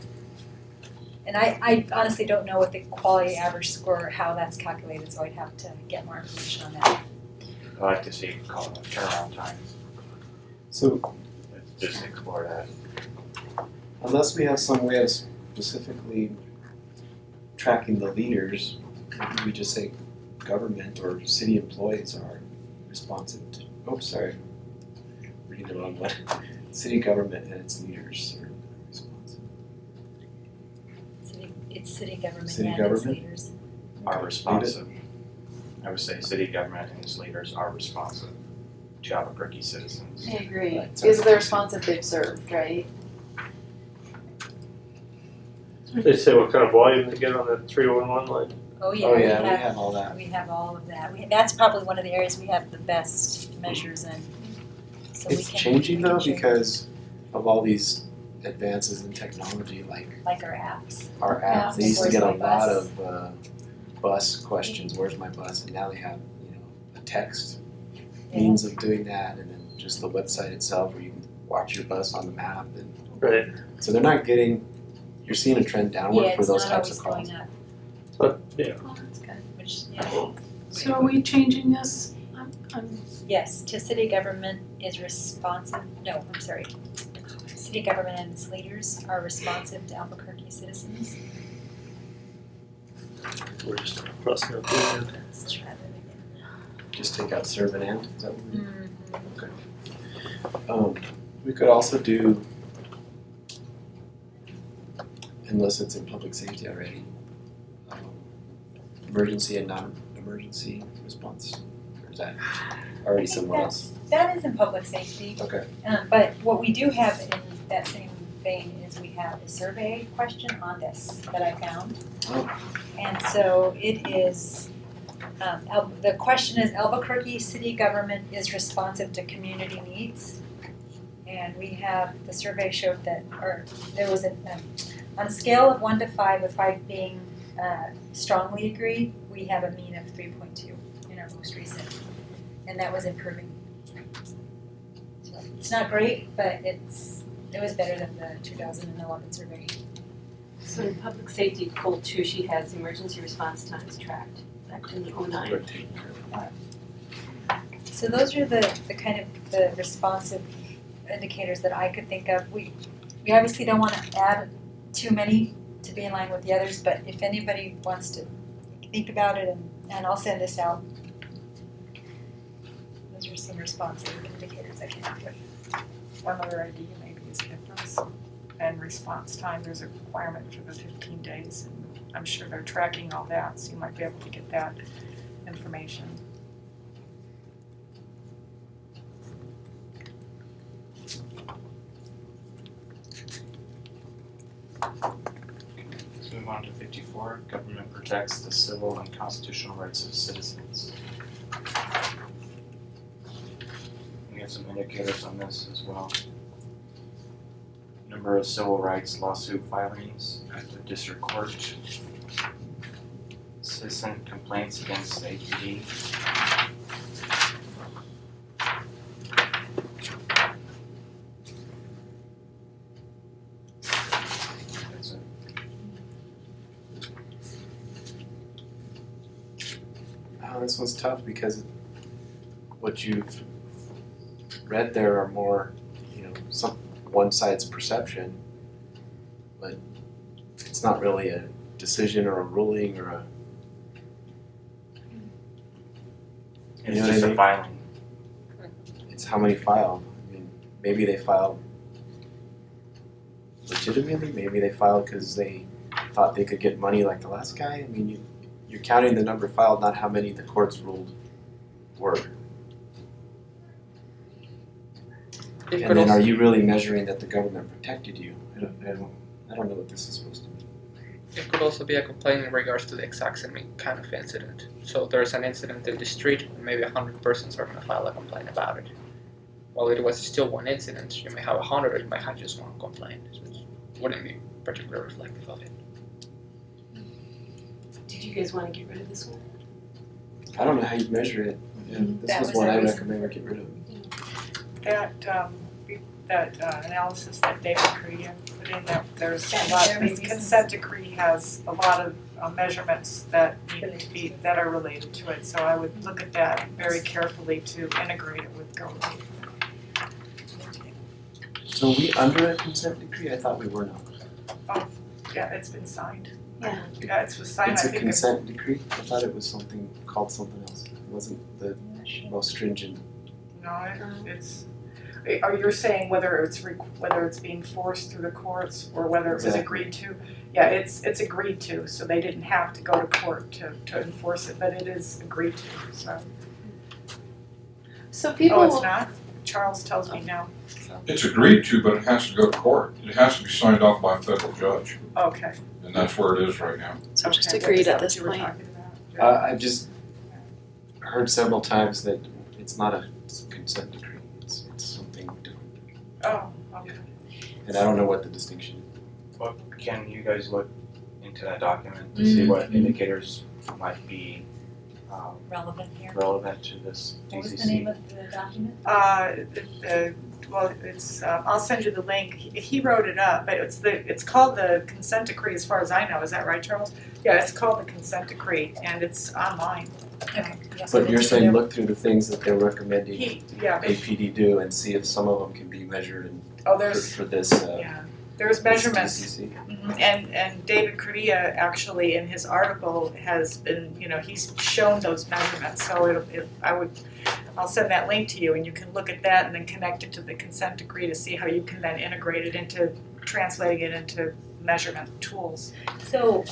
And I honestly don't know what the quality average score, how that's calculated, so I'd have to get more information on that. I like to see call turnaround times, So just explore that. unless we have some way of specifically tracking the leaders, maybe we just say government or city employees are responsive to, sorry, reading the wrong one. City government and its leaders are responsive. It's city government City and its government? leaders. Are responsive. I would say city government and its leaders are responsive to Albuquerque citizens. I agree. Right, Because they're responsive they've served, right? They say what kind of volume they get on that 311 line. Oh yeah, Oh we yeah, we have, have all that. we have all of that. That's probably one of the areas we have the best measures in. So we It's can- changing we can though share, because of all these advances in technology, like like our apps. our Yeah. apps. They used to Where's get a my lot bus? of bus questions, where's my bus? And now they have, a text Yeah. means of doing that, and then just the website itself where you can watch your bus on the map. And Right. so they're not getting, you're seeing a trend downward Yeah, for it's those not types always of calls. going up, But yeah, Oh, that's good. which, So are we changing this? I'm yes, to city government is responsive, no, I'm sorry. City government and its leaders are responsive to Albuquerque citizens. we're just crossing out the end. Let's try that again. Just take out serve and end, is that what we Mhm. We could also do, unless it's in public safety already, emergency and non-emergency response, or is that already somewhere else? That is in public safety. Okay. But what we do have in that same vein is we have a survey question on this that I found. Oh. And so it is, the question is Albuquerque city government is responsive to community needs. And we have, the survey showed that, or there was on a scale of 1 to 5, with 5 being strongly agree, we have a mean of 3.2 in our most recent, and that was improving. So it's not great, but it was better than the 2011 survey. So in public safety, goal 2, she has emergency response times tracked back in 2009. We're taking care of that. So those are the kind of the responsive indicators that I could think of. We obviously don't want to add too many to be in line with the others, but if anybody wants to think about it, and I'll send this out. Those are some responsive indicators I came up with. One other idea maybe is difference and response time. There's a requirement for the 15 days, and I'm sure they're tracking all that, so you might be able to get that information. Let's move on to 54. Government protects the civil and constitutional rights of citizens. some indicators on this as well. Number of civil rights lawsuit filings at the district court. Citizen complaints against APD. That's it. Oh, this one's tough because what you've read there are more, some one side's perception, but it's not really a decision or a ruling or a. It's know what just I a mean? filing. It's how many filed. I mean, maybe they filed legitimately. Maybe they filed because they thought they could get money like the last guy. I mean, you're counting the number filed, not how many the courts ruled were. It And could then also, are you really measuring that the government protected you? I don't know what this is supposed to mean. it could also be a complaint in regards to the exact same kind of incident. So there's an incident in the street, and maybe 100 persons are going to file a complaint about it. While it was still one incident, you may have 100, or you might have just one complaint. So it wouldn't be particularly reflective of it. Did you guys want to get rid of this one? I don't know how you measure it. Yeah, this That was was one our I reason. recommend we get rid of. That analysis that David Korea put in, that there's That a lot, there the was consent decree has a lot of measurements that need to be, that are related to it, so I would look at that very carefully to integrate it with GO. So are we under a consent decree? I thought we were not. Yeah, it's been signed. Yeah. Yeah, it's signed, It's I a think consent decree? I thought it was something called something else. It wasn't the most stringent. it's, are you saying whether it's being forced through the courts or whether it was Exactly. agreed to? Yeah, it's agreed to, so they didn't have to go to court to enforce it, but it is agreed to, so. So people. Oh, it's not? Charles tells me no, so, It's agreed to, but it has to go to court. It has to be signed off by a federal judge, okay. and that's where it is right now. So just Okay, agreed is that at this what you were point. talking about? I've just heard several times that it's not a consent decree. It's something different. Oh, okay. And I don't know what the distinction is. Well, can you guys look into that document to see what indicators might be Relevant here. relevant to this DCC? What was the name of the document? Well, it's, I'll send you the link. He wrote it up, but it's called the consent decree as far as I know. Is that right, Charles? Yeah, it's called the consent decree and it's online. Okay. Yes, But it you're is. saying look through the things that they're recommending Yeah, APD do and see if some of them can be measured and oh, there's, for this yeah, there's this measurements. DCC. Mhm. And David Korea actually in his article has been, he's shown those measurements, so I'll send that link to you and you can look at that and then connect it to the consent decree to see how you can then integrate it into, translating it into measurement tools. So,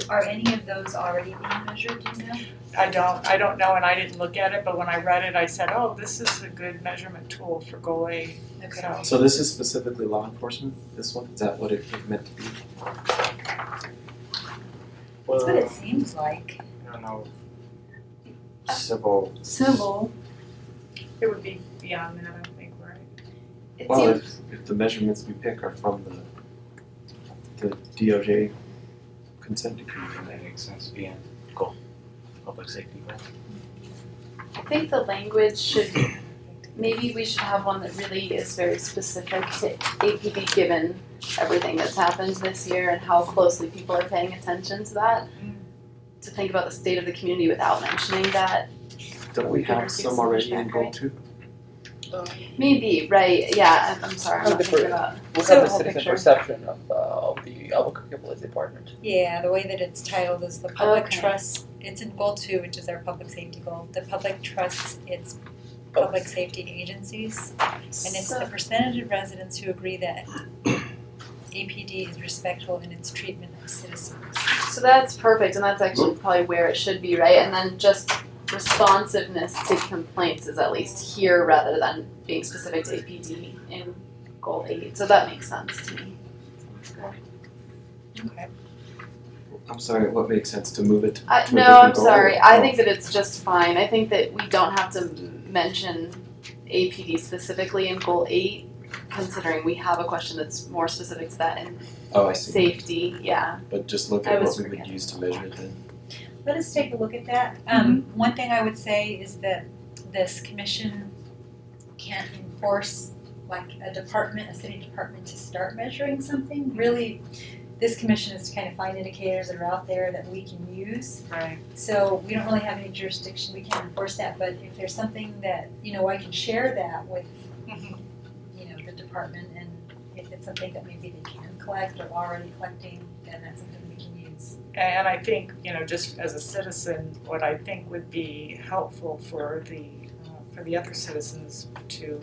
are any of those already being measured, do you know? I don't know and I didn't look at it, but when I read it, I said, oh, this is a good measurement tool for goal A. Okay. So this is specifically law enforcement, this one? Is that what it was meant to be? That's what it seems like. I don't know. Civil, Symbol. It would be beyond that, I think, right? It Well, seems. if the measurements we pick are from the DOJ consent decree, then that makes sense being goal, public safety goal. I think the language should, maybe we should have one that really is very specific to APD given everything that's happened this year and how closely people are paying attention to that. To think about the state of the community without mentioning that. don't we have Receive some some already in pushback, goal right? 2? Maybe, right, yeah, I'm sorry, I'm Oh, not the thinking per- about We'll the have the whole citizen picture. perception of the Albuquerque Police Department. Yeah, the way that it's titled is the public Okay. trust, it's in goal 2, which is our public safety goal. The public trusts its public safety agencies, and it's the percentage of residents who agree that APD is respectful in its treatment of citizens. So that's perfect, and that's actually probably where it should be, right? And then just responsiveness to complaints is at least here rather than being specific to APD in goal 8. So that makes sense to me. Okay. I'm sorry, what makes sense to move it to a No, different I'm goal? sorry. I Oh. think that it's just fine. I think that we don't have to mention APD specifically in goal 8, considering we have a question that's more specific to that in Oh, I see. safety, yeah. But just look I at was what we would forgetting. use to measure it then. Let us take a look at that. One thing I would say is that this commission can't enforce like a department, a city department to start measuring something. Really, this commission is to kind of find indicators that are out there that we can use. Right. So we don't really have any jurisdiction, we can't enforce that, but if there's something that, I can share that with, the department, and if it's something that maybe they can collect or already collecting, then that's something we can use. And I think, just as a citizen, what I think would be helpful for the other citizens to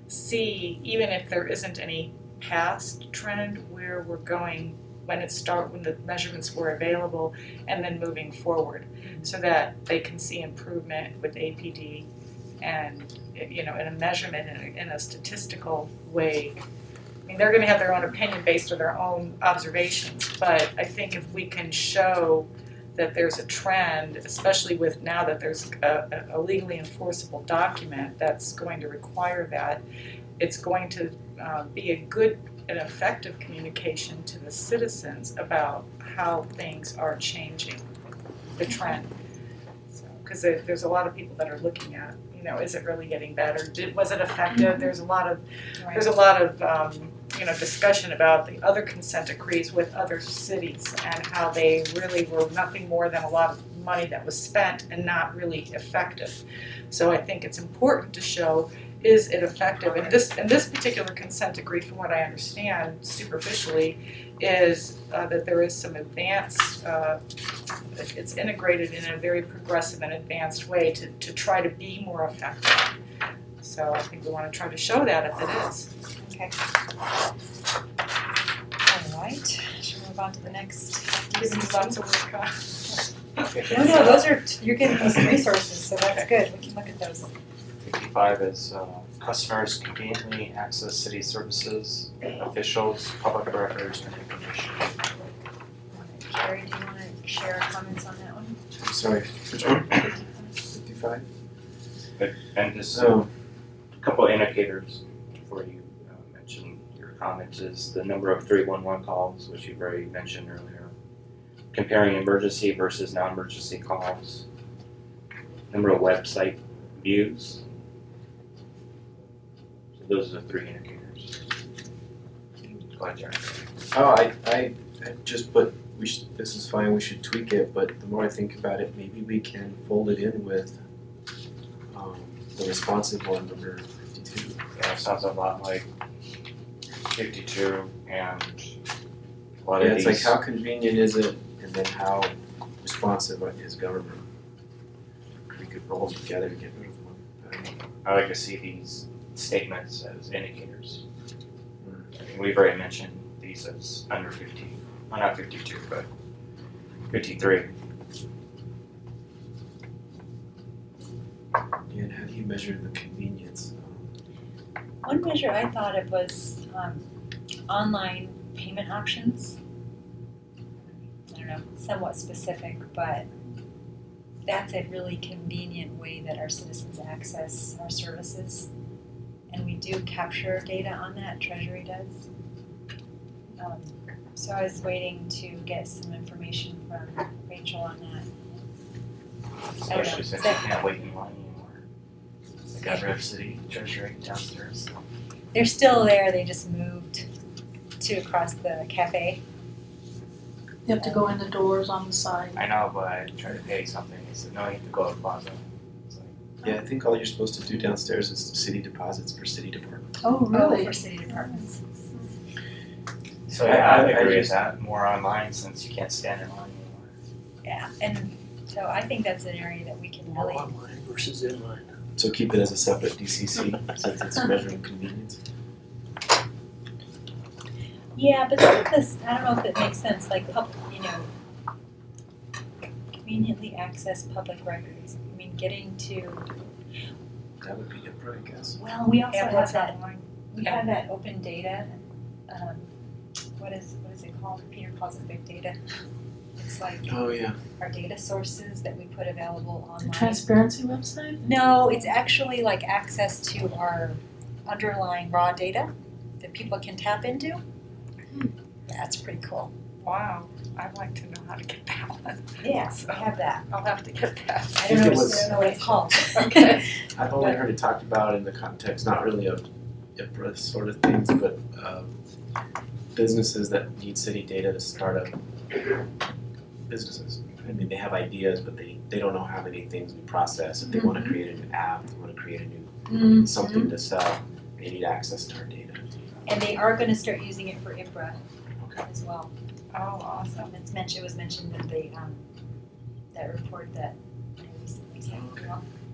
see, even if there isn't any past trend, where we're going when the measurements were available, and then moving forward, so that they can see improvement with APD, and in a measurement in a statistical way. I mean, they're going to have their own opinion based on their own observations, but I think if we can show that there's a trend, especially with now that there's a legally enforceable document that's going to require that, it's going to be a good and effective communication to the citizens about how things are changing, the trend. Because there's a lot of people that are looking at, is it really getting better? Was it effective? There's a lot of discussion about the other consent decrees with other cities and how they really were nothing more than a lot of money that was spent and not really effective. So I think it's important to show, is it effective? And this particular consent decree, from what I understand superficially, is that there is some advanced, it's integrated in a very progressive and advanced way to try to be more effective. So I think we want to try to show that if it is. Okay. All right, should we move on to the next? Giving you lots of work. No, those are, you're giving us some resources, so that's good, we can look at those. 55 is customers conveniently access city services, officials, public records, and information. Carrie, do you want to share comments on that one? I'm sorry, which one? 55? And just So, a couple of indicators before you mention your comments is the number of 311 calls, which you've already mentioned earlier. Comparing emergency versus non-emergency calls. Number of website views. So those are the 3 indicators. Go ahead, Jerry. I just put, this is fine, we should tweak it, but the more I think about it, maybe we can fold it in with the responsive one, number 52. Yeah, it sounds a lot like 52 and a lot of Yeah, it's these. like how convenient is it, and then how responsive is government? We could roll them together to get rid of one. I don't know. I like to see these statements as indicators. I mean, we've already mentioned these as under 50, well not 52, but 53. And how do you measure the convenience? One measure I thought of was online payment options. I don't know, somewhat specific, but that's a really convenient way that our citizens access our services. And we do capture data on that, Treasury does. So I was waiting to get some information from Rachel on that. Especially since you can't wait in line anymore. They got rid of city treasury downstairs. They're still there, they just moved to across the cafe. You have to go in the doors on the side. I know, but I tried to pay something. He said, no, you have to go to the plaza. It's like, Yeah, I think all you're supposed to do downstairs is city deposits for city departments. Oh, For city departments. so yeah, I agree with that. More online since you can't stand in line anymore. Yeah, and so I think that's an area that we can More really, online versus inline. So keep it as a separate DCC since it's measuring convenience. yeah, but some of this, I don't know if it makes sense, like conveniently access public records. I mean, getting to, That would be IPRA, I guess. well, we also And have what's that, online? we have that open data, what is it called? Peter calls it big data. It's like Oh, yeah. our data sources that we put available The online. transparency website? No, it's actually like access to our underlying raw data that people can tap into. That's pretty cool. Wow, I'd like to know how to get that one. Yeah, I have that. I'll have to get that. I think don't it know, was- I don't know what it's called. Okay. I've only heard it talked about in the context, not really of IPRA sort of things, but businesses that need city data to start up businesses. I mean, they have ideas, but they don't know how many things we process. If they want to create a new app, they want to create a new something to sell, they need access to our data. And they are gonna start using it for IPRA Okay. as well. Oh, awesome. It was mentioned in the, that report that I recently sent.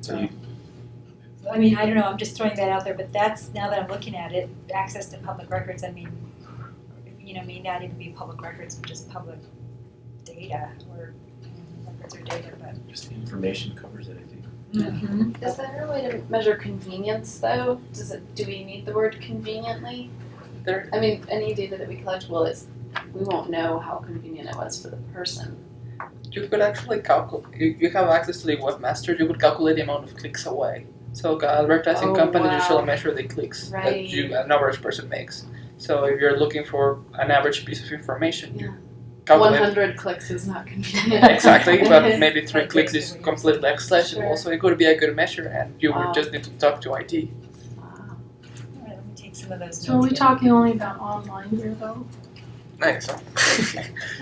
So you, I mean, I don't know, I'm just throwing that out there, but that's, now that I'm looking at it, access to public records, I mean, may not even be public records, but just public data, or records or data, but. just the information covers it, I think. Mm-hmm. Is there a way to measure convenience though? Do we need the word conveniently? There, I mean, any data that we collect, we won't know how convenient it was for the person. you could actually calculate. You have access to the webmaster. You could calculate the amount of clicks away. So advertising Oh, companies wow. usually measure the clicks that Right. an average person makes. So if you're looking for an average piece of information, Yeah. you calculate 100 clicks is not convenient. exactly, but maybe 3 clicks is completely accessible. Sure. So it could be a good measure, and you Wow. would just need to talk to IT. Wow. All right, let me take some of those notes. So are we here. talking only about online here though? Nice.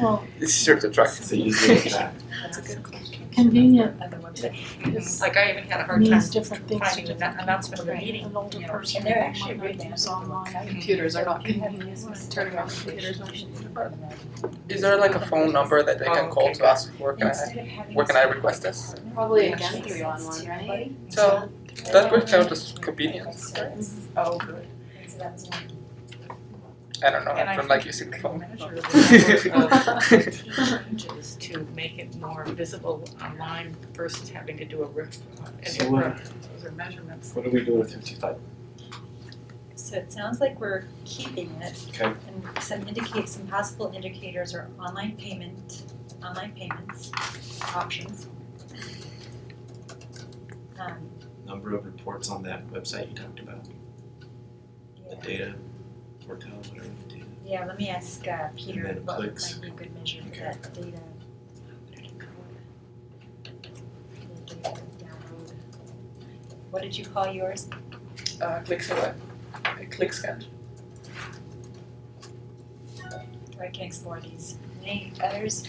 Well, It's easier to track. It's easy to track. That's a good question. convenient On the website. is, Like I even had a hard time means different things to finding the different announcement of the people. meeting. An older You know, person and they're might actually not written use down. online. Computers are not You have convenient. these Turning on computers not Is there like a phone number that they can Oh, call okay, to ask where can I request this? Probably again 3-on-1, right? So that would count as convenience. Oh, good. So that was one. I don't know. And I I don't like using the phone. measure the number of changes to make it more visible online versus having to do an So IPRA. Those are measurements. What are we doing with 55? So it sounds like we're keeping it. Okay. And some possible indicators are online payments options. Number of reports on that website you talked about, the Yeah. data, portal, whatever the data. Yeah, let me ask Peter And then what clicks. might be a good measure for Okay. that data. What did it call it? The data download. What did you call yours? Clicks away. Click scan. I can explore these. Any others?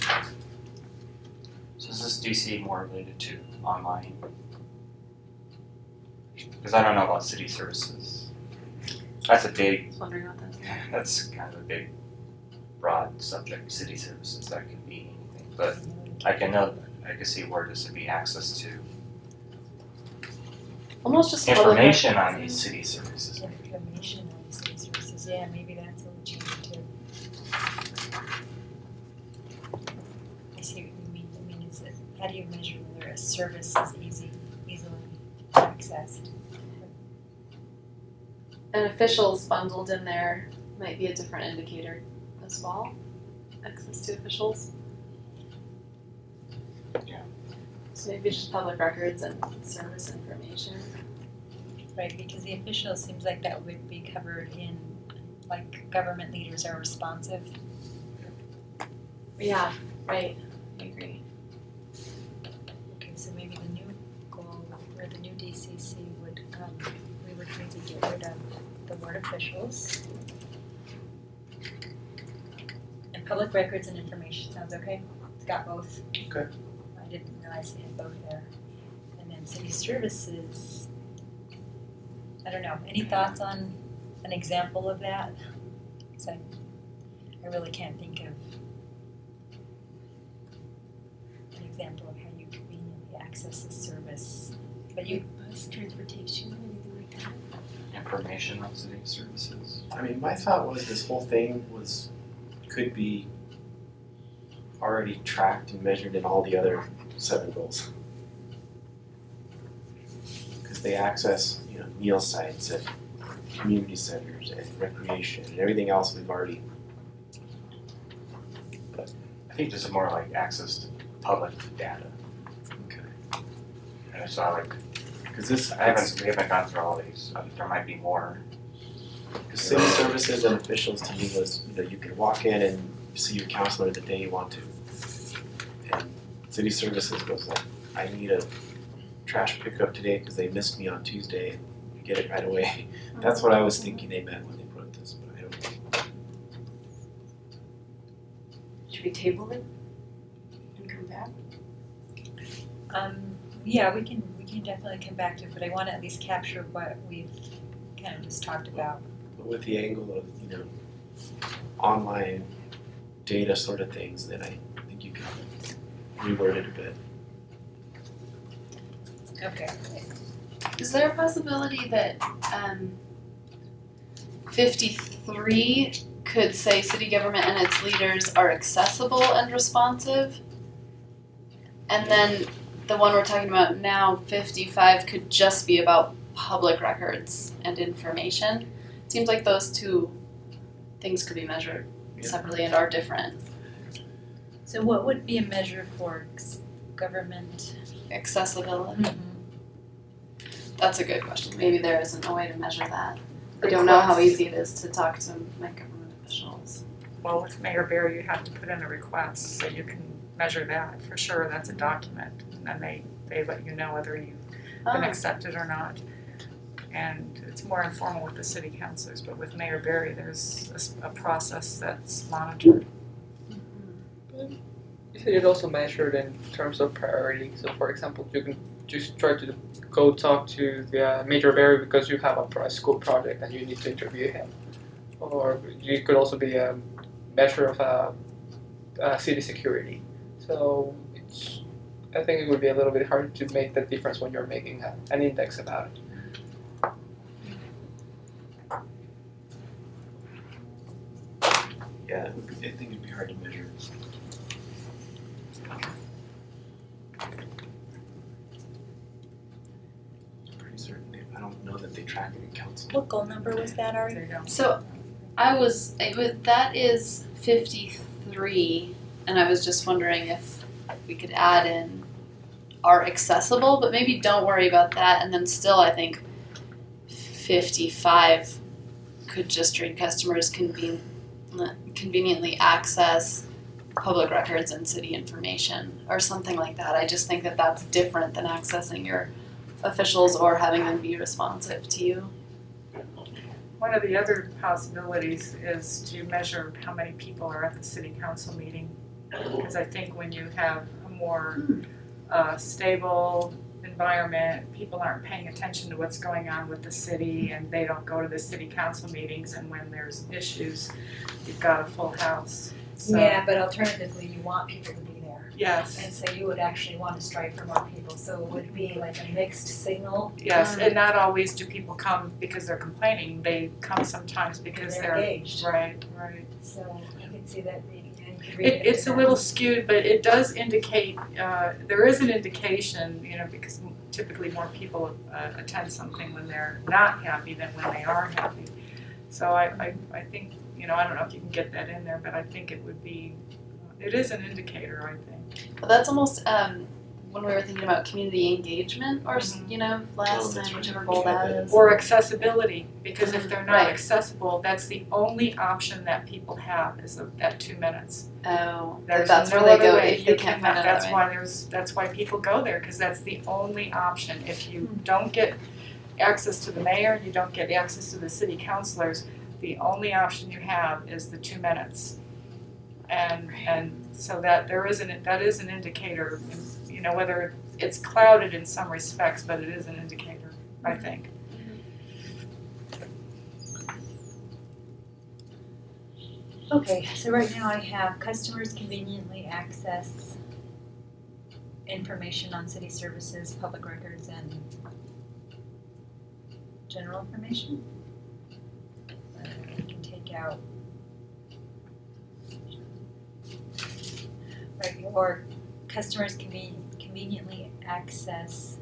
So is this DC more related to online? Because I don't know about city services. That's a big, I was wondering about that. that's kind of a big, broad subject, city services, that could be anything. But I can see where this would be access to Almost just public information on records. these city services. Information on city services, yeah, maybe that's what we change it to. I see what you mean, is it, how do you measure whether a service is easily accessed? And officials bundled in there might be a different indicator as well. Access to officials. Yeah. So maybe just public records and service information. Right, because the official seems like that would be covered in, like, government leaders are responsive. Yeah, right. I agree. Okay, so maybe the new goal, or the new DCC would, we would maybe get rid of the word officials. And public records and information, sounds okay? It's got both. Okay. I didn't realize it had both there. And then city services, I don't know, any thoughts on an example of that? 'Cause I really can't think of an example of how you conveniently access this service. But you, Bus transportation, anything like that? Information on city services. I mean, my thought was this whole thing could be already tracked and measured in all the other 7 goals. Because they access, meal sites and community centers and recreation and everything else we've already. But I think this is more like access to public data. Okay. And so I like, Because this, we haven't gone through all these, there might be more. city services and officials to me was that you could walk in and see your counselor the day you want to. And city services was like, I need a trash pickup today because they missed me on Tuesday and you get it right away. That's what I was thinking they meant when they put this, but I don't know. Should we table it and come back? Yeah, we can definitely come back to it, but I want to at least capture what we've kind of just talked about. But with the angle of, online data sort of things, then I think you can reword it a bit. Okay. Is there a possibility that 53 could say city government and its leaders are accessible and responsive? And then the one we're talking about now, 55, could just be about public records and information. It seems like those two things could be measured separately and are different. So what would be a measure for government? Accessibility. That's a good question. Maybe there isn't a way to measure that. I don't know how easy it is to talk to my government officials. Well, with Mayor Bear, you have to put in a request, so you can measure that, for sure, that's a document. And then they let you know whether you've been accepted or not. And it's more informal with the city councilors, but with Mayor Barry, there's a process that's monitored. You said it also measured in terms of priority. So, for example, you can just try to go talk to the Major Barry because you have a school project and you need to interview him. Or it could also be a measure of city security. So I think it would be a little bit hard to make that difference when you're making an index about it. Yeah, I think it'd be hard to measure. Pretty certain. I don't know that they track it in council. What goal number was that, Ari? There you go. So that is 53, and I was just wondering if we could add in are accessible, but maybe don't worry about that, and then still I think 55 could just read customers conveniently access public records and city information or something like that. I just think that that's different than accessing your officials or having them be responsive to you. One of the other possibilities is to measure how many people are at the city council meeting. Because I think when you have a more stable environment, people aren't paying attention to what's going on with the city and they don't go to the city council meetings, and when there's issues, you've got a full house. So, Yeah, but alternatively, you want people to be there. yes, And so you would actually want to strive for more people, so it would be like a mixed signal. yes, and not always do people come because they're complaining, they come sometimes because They're engaged. Right. So I can see that reading. And you could read it It's to a them. little skewed, but it does indicate, there is an indication, because typically more people attend something when they're not happy than when they are happy. So I think, I don't know if you can get that in there, but I think it would be, it is an indicator, I think. But that's almost when we were thinking about community engagement or last that's time, right. whichever goal that is. Or accessibility, because if they're not Right. accessible, that's the only option that people have is that 2 minutes. Oh, There's that's no where they other go way. if they You can't cannot- find another way. That's why people go there, because that's the only option. If you don't get access to the mayor, you don't get access to the city councilors, the only option you have is the 2 minutes. And so that is an indicator, whether it's clouded in some respects, but it is an indicator, I think. Okay, so right now I have customers conveniently access information on city services, public records, and general information. We can take out. Right, or customers conveniently access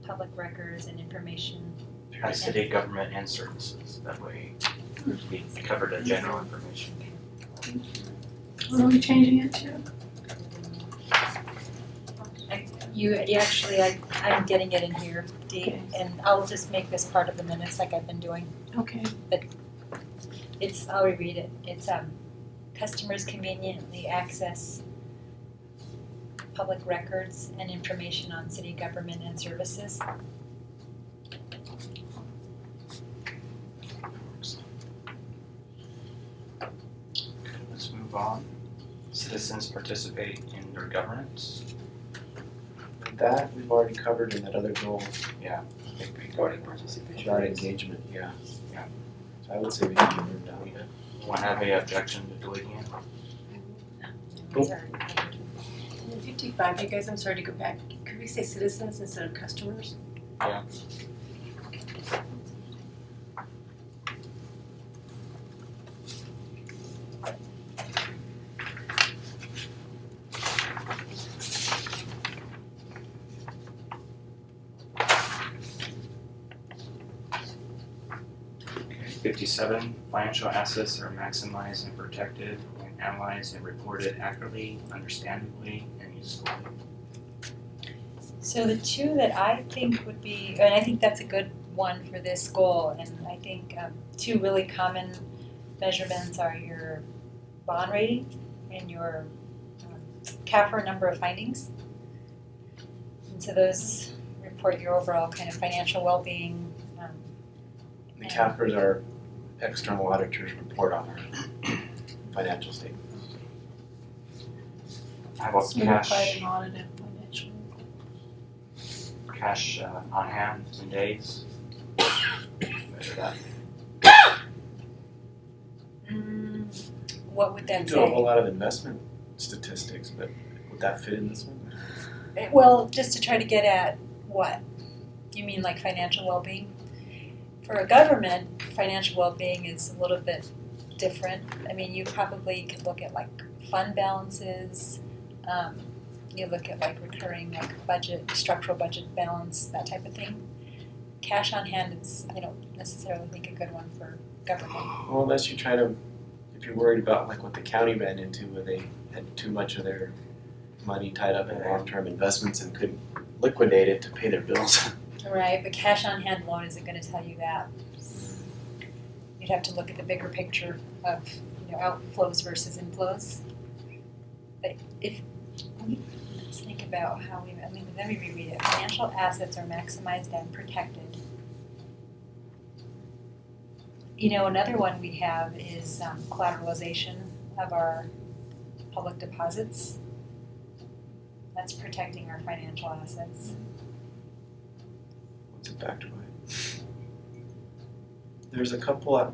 public records and information. Try city government and services, that way we covered the general information. What are we changing it to? You actually, I'm getting it in here, Dee, Okay. and I'll just make this part of the minutes like I've been doing. Okay. I'll reread it. It's, customers conveniently access public records and information on city government and services. Let's move on. Citizens participate in their governance. That we've already covered in that other goal, I think we already participated. job engagement, yeah. Yeah. So I would say we can get rid of that. Anyone have any objection to deleting it? These are- And in 55, you guys, I'm sorry to go back, could we say citizens instead of customers? Yeah. Okay, 57, financial assets are maximized and protected when analyzed and reported accurately, understandably, and usefully. So the two that I think would be, and I think that's a good one for this goal, and I think two really common measurements are your bond rating and your CAFR number of findings. And so those report your overall kind of financial well-being. The CAFRs are external auditors report on our financial statements. How about Certified cash, and audited financial. cash on hand in days? Measure that. What would We that do a whole say? lot of investment statistics, but would that fit in this one? Well, just to try to get at what? You mean like financial well-being? For a government, financial well-being is a little bit different. I mean, you probably could look at like fund balances, you look at like recurring like budget, structural budget balance, that type of thing. Cash on hand is, I don't necessarily think a good one for government. Well, unless you try to, if you're worried about like what the county ran into where they had too much of their money tied up in long-term investments and couldn't liquidate it to pay their bills. Right, but cash on hand alone isn't gonna tell you that. You'd have to look at the bigger picture of, outflows versus inflows. But let's think about how let me reread it. Financial assets are maximized and protected. Another one we have is collateralization of our public deposits. That's protecting our financial assets. What's it back to it? There's a couple, or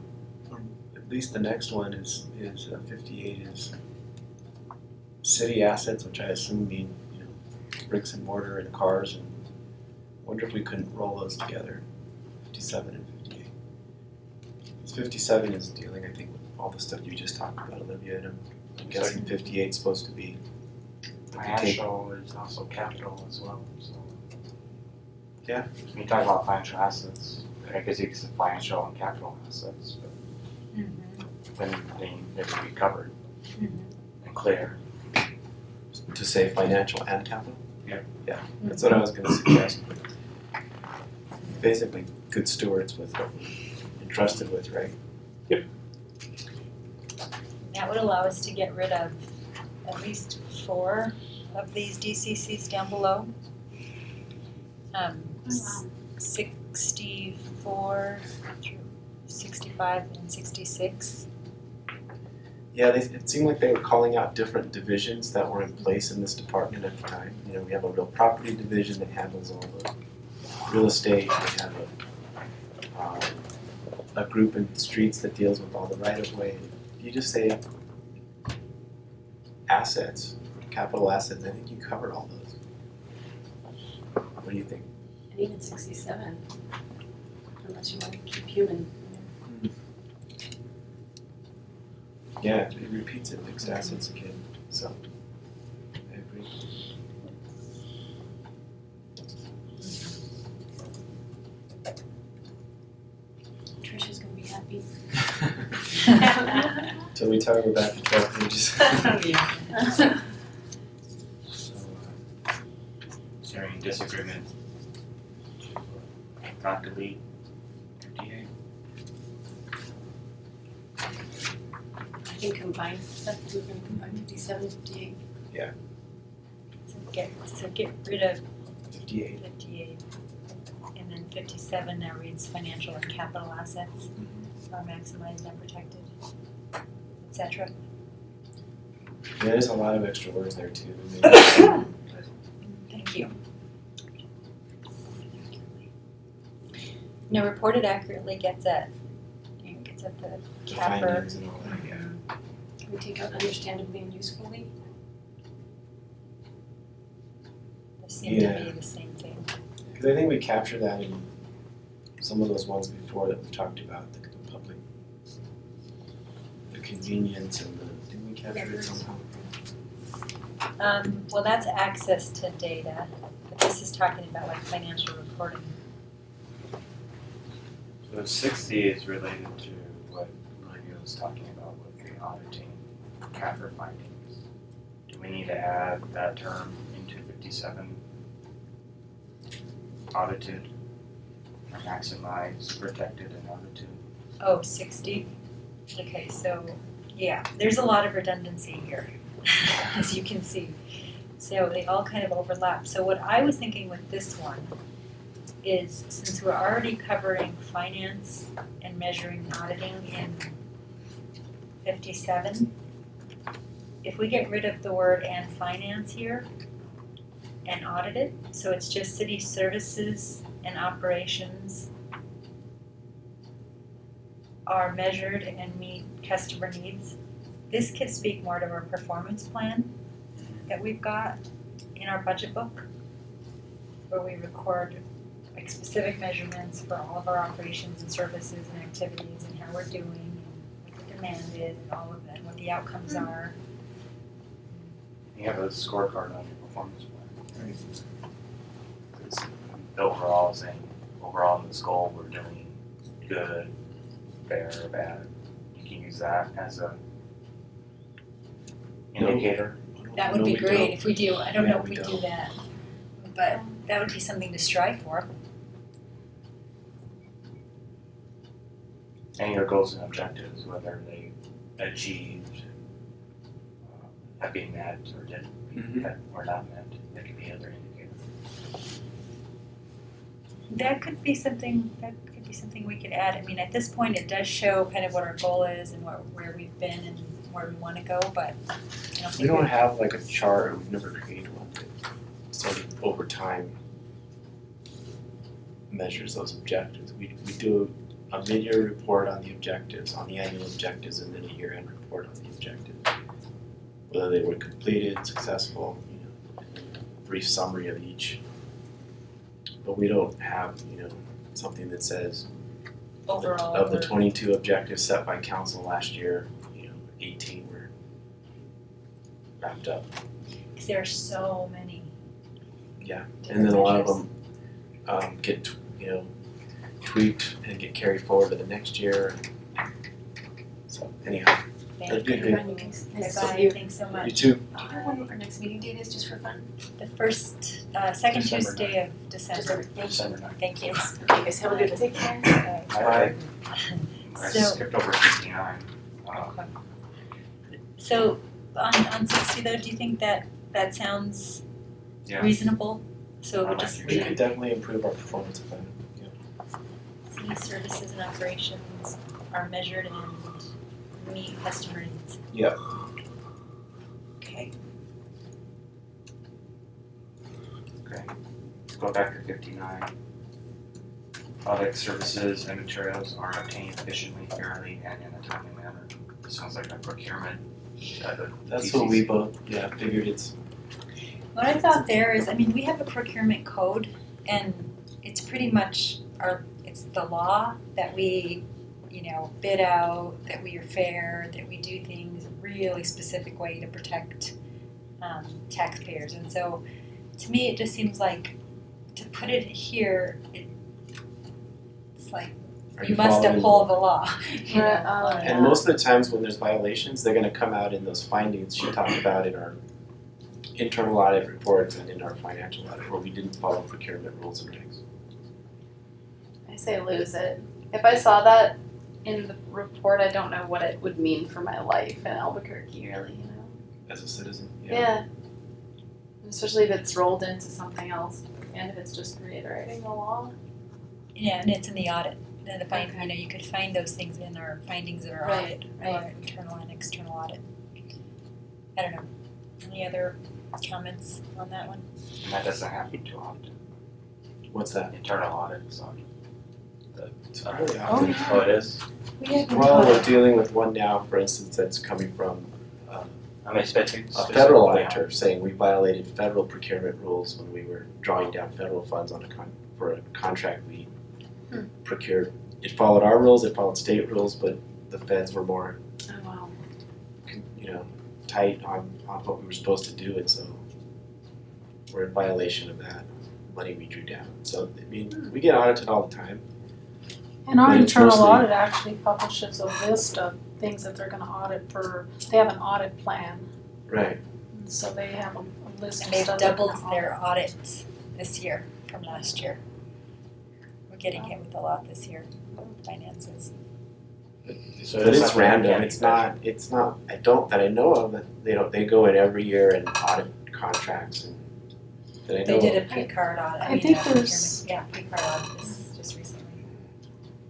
at least the next one is 58 is city assets, which I assume mean bricks and mortar and cars, and I wonder if we couldn't roll those together, 57 and 58. 57 is dealing, I think, with all the stuff you just talked about, Olivia, and I'm guessing 58 is supposed to be Financial is also capital as well, so. Yeah. When you talk about financial assets, I guess you could say financial and capital assets, but then they would be covered and clear. to say financial and capital? Yeah. Yeah, that's what I was gonna suggest. Basically, good stewards with what we're entrusted with, right? That would allow us to get rid of at least 4 of these DCCs down below. 64 through 65 and 66. Yeah, it seemed like they were calling out different divisions that were in place in this department at the time. We have a real property division that handles all the real estate. We have a group in streets that deals with all the right-of-way. If you just say assets, capital assets, I think you cover all those. What do you think? And even 67, unless you want to keep human. Yeah, it repeats it, fixed assets again, so I agree. Trisha's gonna be happy. Till we tell we're back to 12 pages. Yeah. So, is there any disagreement? Not delete 58? I think combine, we're gonna combine 57, 58. So get rid of 58. 58. And then 57 now reads financial and capital assets are maximized and protected, etc. Yeah, there's a lot of extra words there too. Thank you. No, reported accurately gets at the The CAFR. findings and all that, yeah. Can we take out understandably and usefully? They seem to Yeah. be the same thing. Because I think we captured that in some of those ones before that we've talked about, the public, the convenience and the, didn't we capture it somehow? Well, that's access to data, but this is talking about like financial reporting. So 60 is related to what Olivia was talking about with the auditing CAFR findings. Do we need to add that term into 57? Audited, or maximized, protected, and audited? Oh, 60? Okay, so, yeah, there's a lot of redundancy here, as you can see. So they all kind of overlap. So what I was thinking with this one is, since we're already covering finance and measuring and auditing in 57, if we get rid of the word "and finance" here and audited, so it's just city services and operations are measured and meet customer needs. This could speak more to our performance plan that we've got in our budget book, where we record like specific measurements for all of our operations and services and activities and how we're doing and what the demand is and all of that, what the outcomes are. You have a scorecard on your performance plan, right? It's overall saying, overall in this goal, we're doing good, fair, or bad. You can use that as a indicator. That would No, be we great don't. if we do. I don't Yeah, know if we we do don't. that, but that would be something to strive for. And your goals and objectives, whether they achieved, have been met or didn't, that were not met, that could be other indicators. That could be something we could add. I mean, at this point, it does show kind of what our goal is and where we've been and where we want to go, but I don't think We don't have like a chart, we've never created one that sort of over time measures those objectives. We do a mid-year report on the objectives, on the annual objectives, and then a year-end report on the objectives. Whether they were completed, successful, and a brief summary of each. But we don't have, something that says overall. of the 22 objectives set by council last year, 18 were wrapped up. Because there are so many. Yeah, different and then a lot measures. of them get tweaked and get carried forward to the next year. So anyhow, Thank good, you. good. Bye-bye. Thanks so You much. too. Do you know when our next meeting date is, just for fun? The first, second December Tuesday of December. December 9th. Thank you. Okay, guys, have a good one. Take care. Bye. I So- skipped over 59. So on 60 though, do you think that sounds Yeah. reasonable? So it I would like just your We be could definitely improve our performance plan. city services and operations are measured and meet customer needs. Yep. Okay. Okay, let's go back to 59. Audit services and materials are obtained efficiently, fairly, and in a timely manner. This sounds like a procurement. That's what we both, figured it's, What I thought there is, we have a procurement code and it's pretty much it's the law that we, bid out, that we are fair, that we do things a really specific way to protect taxpayers. And so to me, it just seems like to put it here, it's like Are You must following uphold the law, you know. Right, And most of the times when there's violations, they're gonna come out in those findings she talked about in our internal audit reports and in our financial audit where we didn't follow procurement rules and regs. I say lose it. If I saw that in the report, I don't know what it would mean for my life in Albuquerque, really, you know? As a citizen, Yeah. Especially if it's rolled into something else and if it's just reiterating the law. Yeah, and it's in the audit. And the find, you know, you could find those things in our findings of our audit, our internal and external audit. I don't know. Any other comments on that one? And that doesn't happen too often. What's that? Internal audits on the. It's not really Oh, often. yeah. Oh, it is? Well, we're dealing with one now, for instance, that's coming from I mean, a federal auditor saying we violated federal procurement rules when we were drawing down federal funds on for a contract we procured. It followed our rules, it followed state rules, but the feds were more, Oh, wow. you know, tight on what we were supposed to do, and so we're in violation of that money we drew down. So, I mean, we get audited all the time. And our But it's internal mostly- audit actually publishes a list of things that they're gonna audit they have an audit plan. Right. And so they have a list And of they've stuff they're doubled gonna their audit. audits this year from last year. We're getting hit with a lot this year, finances. So But it's something that random, can't be it's not, that I know of, they go in every year and audit contracts and, that I know They of. did a pre-card audit, I I mean, think procurement, there's- yeah, pre-card audit just recently.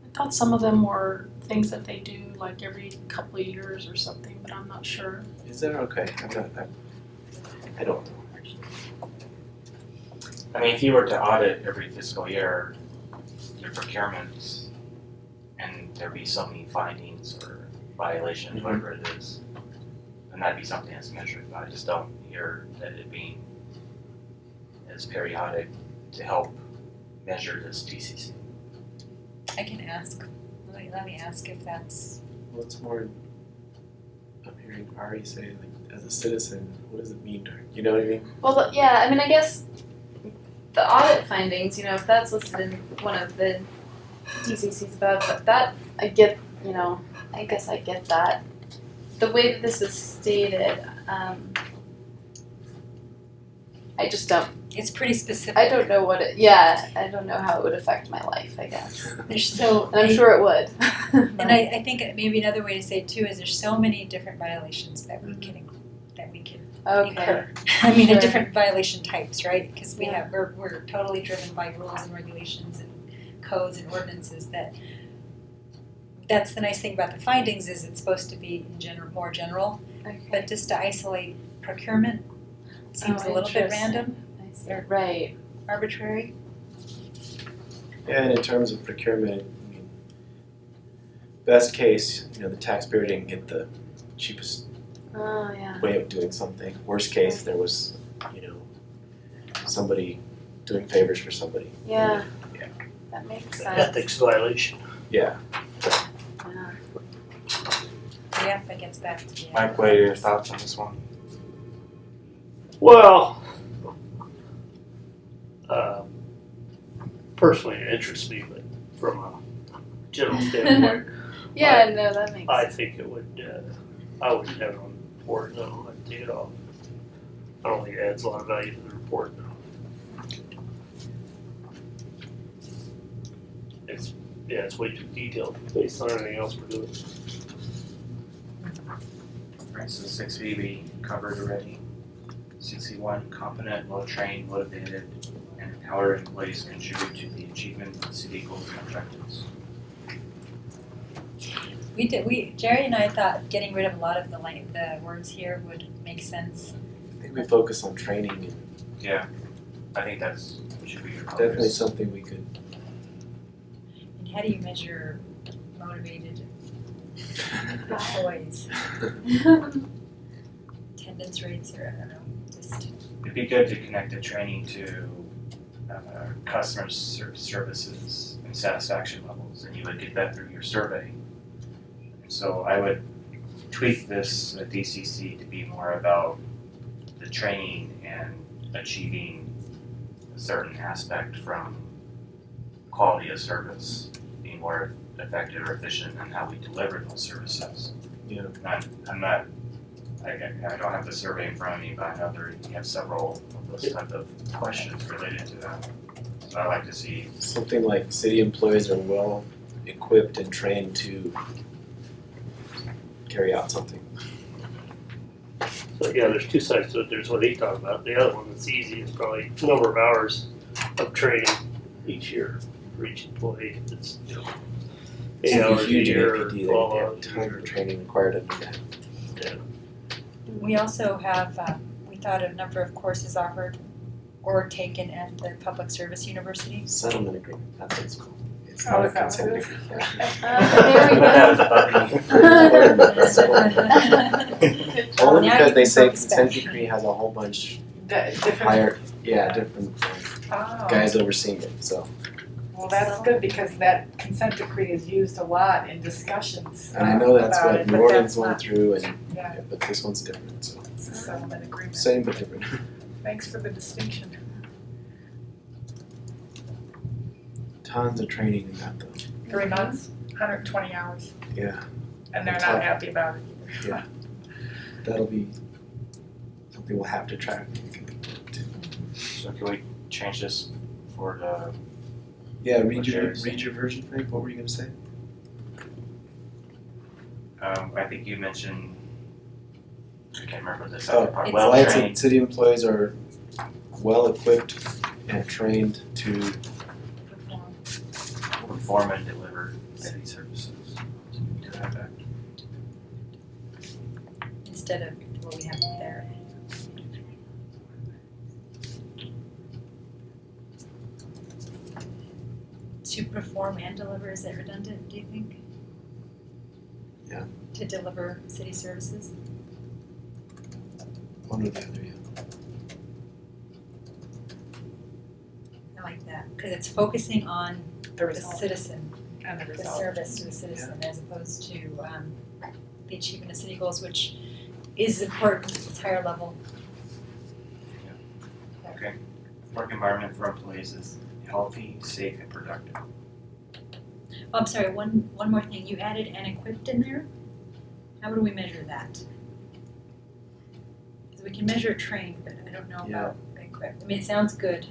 I thought some of them were things that they do like every couple of years or something, but I'm not sure. Is that okay? I don't know, actually. I mean, if you were to audit every fiscal year, your procurements, and there be so many findings or violations, whatever it is, then that'd be something that's measured, but I just don't hear that it being as periodic to help measure this DCC. I can ask, let me ask if that's, Well, it's more, I'm hearing Ari say, like, as a citizen, what does it mean? You know what I mean? Well, yeah, I mean, I guess the audit findings, you know, if that's listed in one of the DCCs above, but that, I get, you know, I guess I get that. The way that this is stated, I just don't, it's pretty specific. I don't know what it, yeah, I don't know how it would affect my life, I guess. There's so, And I'm sure it would. and I think maybe another way to say it too is there's so many different violations that we can Okay, incur. I mean, the Sure. different violation types, right? Because Yeah. we're totally driven by rules and regulations and codes and ordinances that's the nice thing about the findings is it's supposed to be more general, okay. but just to isolate procurement seems a little bit Interesting. random, I see. Right, arbitrary. Yeah, and in terms of procurement, I mean, best case, you know, the taxpayer didn't get the cheapest oh, yeah. way of doing something. Worst case, there was, you know, somebody doing favors for somebody. Yeah. Yeah. That makes sense. Ethics violation. Yeah. Yeah. Yeah, that gets back to the. Mike, what are your thoughts on this one? Well, personally, it interests me, but from a general standpoint, Yeah, no, that makes I sense. think it would, I would have it on the report, and I don't like to take it off. I don't think it adds a lot of value to the report. It's way too detailed based on everything else we're doing. Alright, so 6B we covered already. 61, competent, well-trained, motivated, and empowered employees contribute to the achievement of city goals and objectives. Jerry and I thought getting rid of a lot of the words here would make sense. I think we focus on training and Yeah, I think that's, should be your definitely focus. something we could. And how do you measure motivated employees? Attendance rates or, I don't know, just. It'd be good to connect the training to customer services and satisfaction levels, and you would get that through your survey. And so I would tweak this DCC to be more about the training and achieving a certain aspect from quality of service, being more effective or efficient in how we deliver those services. Yeah. I don't have the survey in front of me, but I know you have several of those type of questions related to that. So I'd like to see, Something like city employees are well equipped and trained to carry out something. So yeah, there's two sides to it. There's what he talked about. The other one that's easy is probably number of hours of training each year for each employee. It's, 8 hours a Huge year or APD, they 12 have hours a ton year. of training required under that. We also have, we thought a number of courses offered or taken at the Public Service University. Settlement agreement, that's what it's called. It's Oh, not a is that what consent it is? decree. There we go. Only Now because you they can say focus consent back. decree has a whole bunch Different, higher, different oh, guys overseeing it, so. well, that's good because that consent decree is used a lot in discussions And I know that's about what it, New but Orleans that's went not, through and, yeah, but this one's different, so. it's a settlement agreement. Same but different. Thanks for the distinction. Tons of training in that though. 3 months, 120 hours, Yeah, and they're Tough. not happy about it either. Yeah. that'll be something we'll have to track. so can we change this for the, Yeah, What read your Jerry's version, Frank, what were you gonna say? I think you mentioned, I can't remember the Oh, second part, it's- well Well, it's trained. city employees are well equipped and trained to, Perform and deliver city services. To that effect. Instead of what we have there. To perform and deliver, is that redundant, do you think? Yeah. To deliver city services? one or the other, yeah. I like that, because it's focusing on The the result citizen, and the the result. service to the citizen, as opposed to the achievement of city goals, which is important, it's higher level. Work environment for employees is healthy, safe, and productive. Oh, I'm sorry, one more thing, you added and equipped in there? How would we measure that? Because we can measure trained, but I don't know about equipped. I mean, it sounds good,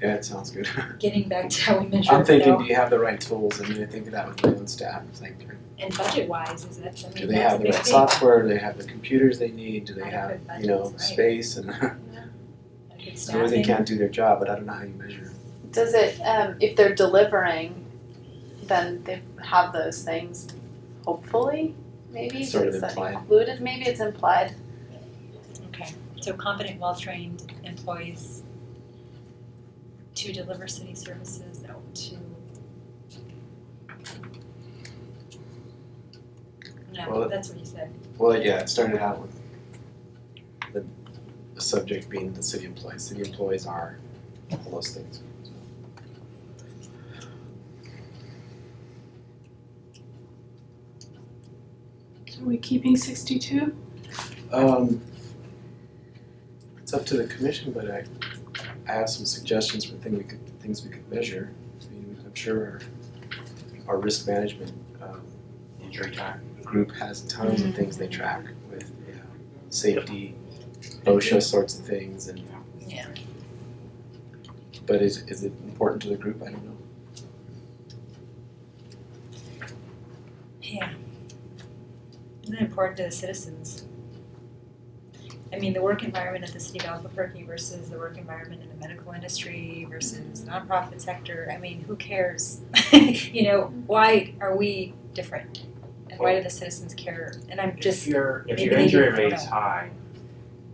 Yeah, it sounds good. getting back to how we measure I'm it thinking, though. do you have the right tools? I mean, I think of that with my own staff, it's like, And budget wise, is that, I do mean, they that's a have the big right thing. software, do they have the computers they need, do they have, Adequate budgets, right. space and, Adequate I know they staffing. can't do their job, but I don't know how you measure. Does it, if they're delivering, then they have those things, hopefully, maybe? Sort of Is that implied. included? Maybe it's implied. Okay, so competent, well-trained employees to deliver city services, No, Well, that's what you said. Well, yeah, it started out with the subject being the city employees. City employees are all those things. So are we keeping 62? It's up to the commission, but I have some suggestions for things we could measure. I mean, I'm sure our risk management Injury time. group has tons of things they track with safety, OSHA sorts of things, and Yeah. but is it important to the group? I don't know. Yeah. Isn't it important to the citizens? I mean, the work environment at the city of Albuquerque versus the work environment in the medical industry versus the nonprofit sector, I mean, who cares? You know, why are we different? And why do the citizens care? And I'm just, If your maybe they injury didn't rate is know. high,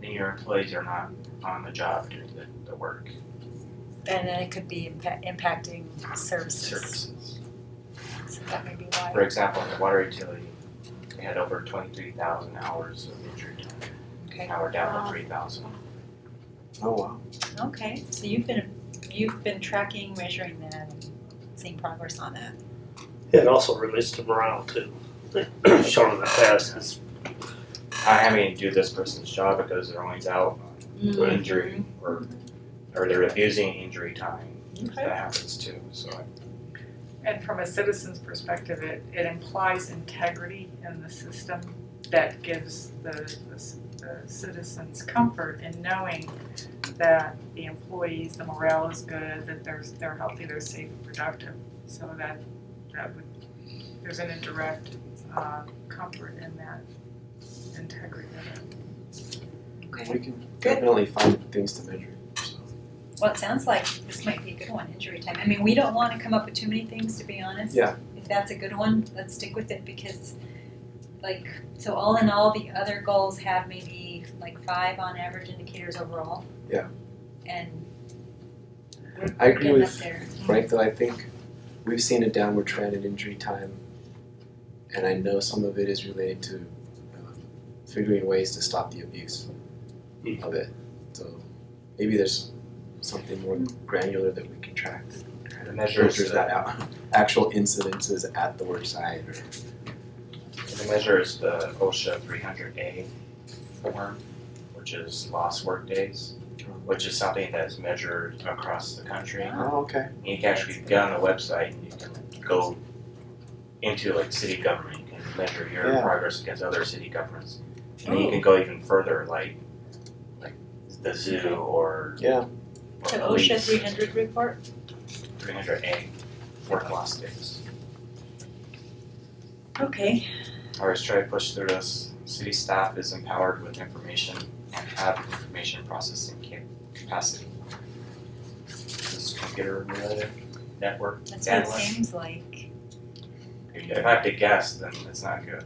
then your employees are not on the job doing the work, and then it could be impacting services. services. So that may be why. For example, in the water utility, we had over 23,000 hours of injury time. Okay. Now we're down Wow. to 3,000. Oh wow. Okay, so you've been tracking, measuring that, and seeing progress on that. Yeah, it also relates to morale too. Shown in the past has I having to do this person's job because they're always out on injury or they're abusing injury time. Okay. That happens too, so And from a citizen's perspective, it implies integrity in the system that gives the citizens comfort in knowing that the employees, the morale is good, that they're healthy, they're safe and productive. So that would, there's an indirect comfort in that integrity of it. We can definitely find things to measure. So. Well, it sounds like this might be a good one, injury time. I mean, we don't want to come up with too many things, to be honest. Yeah. If that's a good one, let's stick with it because, like, so all in all, the other goals have maybe like 5 on average indicators overall. Yeah. And I agree getting with up there. Frank, though. I think we've seen a downward trend in injury time, and I know some of it is related to figuring ways to stop the abuse of it. So maybe there's something more granular that we can track that kind of Measures filters that out. Actual incidences at the work site. Or, The measure is the OSHA 300A form, which is lost work days, which is something that is measured across the country. oh, okay. And you can actually get on the website and you can go into like city government, you can measure your Yeah. progress against other city governments. And then you can go even further, like the zoo or Yeah. The or OSHA police. 300 report. 300A, work lost days. Okay. I always try to push through this. City staff is empowered with information and have information processing capacity. This is computer related network That's what it bandwidth. seems like. If I have to guess, then it's not good.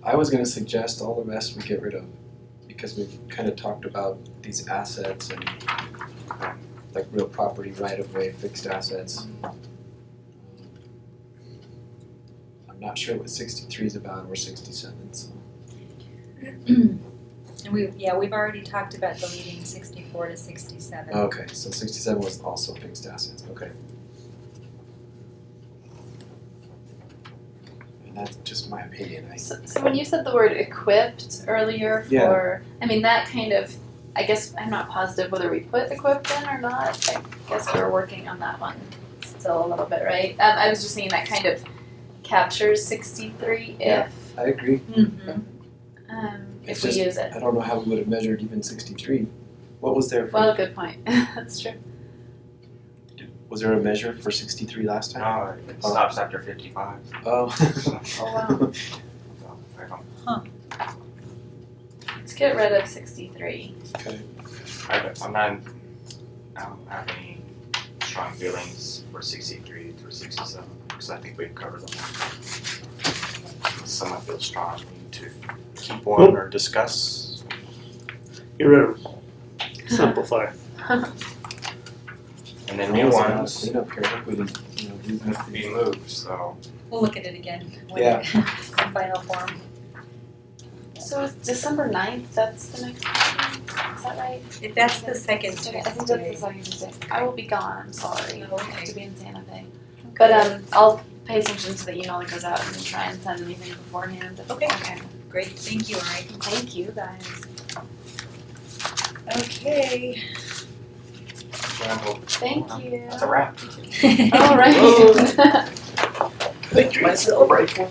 I was going to suggest all the rest we get rid of because we've kind of talked about these assets and like real property, right of way, fixed assets. I'm not sure what 63 is about. We're 67, so. And we've already talked about deleting 64 to 67. Okay, so 67 was also fixed assets. Okay. And that's just my opinion. So when you said the word equipped earlier for, Yeah. I mean, that kind of, I guess I'm not positive whether we put equipped in or not. I guess we're working on that one still a little bit, right? I was just saying that kind of captures 63 Yeah. I agree. Mm-hmm. if It's we just- use it. I don't know how we would have measured even 63. What was there for? Well, good point. That's true. Was there a measure for 63 last time? No, it stops after 55. Oh. Oh wow. So I don't, Let's get rid of 63. Okay. I don't have any strong feelings for 63 through 67 because I think we've covered them. Someone feels strong, we need to keep one or discuss. Get rid of them. Simplify. And then new ones Clean up here. Look, we didn't, do have to be moved, so We'll look at it again when Yeah. in final form. So it's December 9th, that's the next meeting, is that right? If that's the second I think that's the Tuesday. second Tuesday. I will be gone, I'm sorry. Oh, I have okay. to be in Santa Fe. But I'll pay attention to the email that goes out and try and send anything beforehand. Okay. Okay. Great, thank you, Ari. Thank you, guys. Okay. Thank you. that's a wrap. All right. My celebration.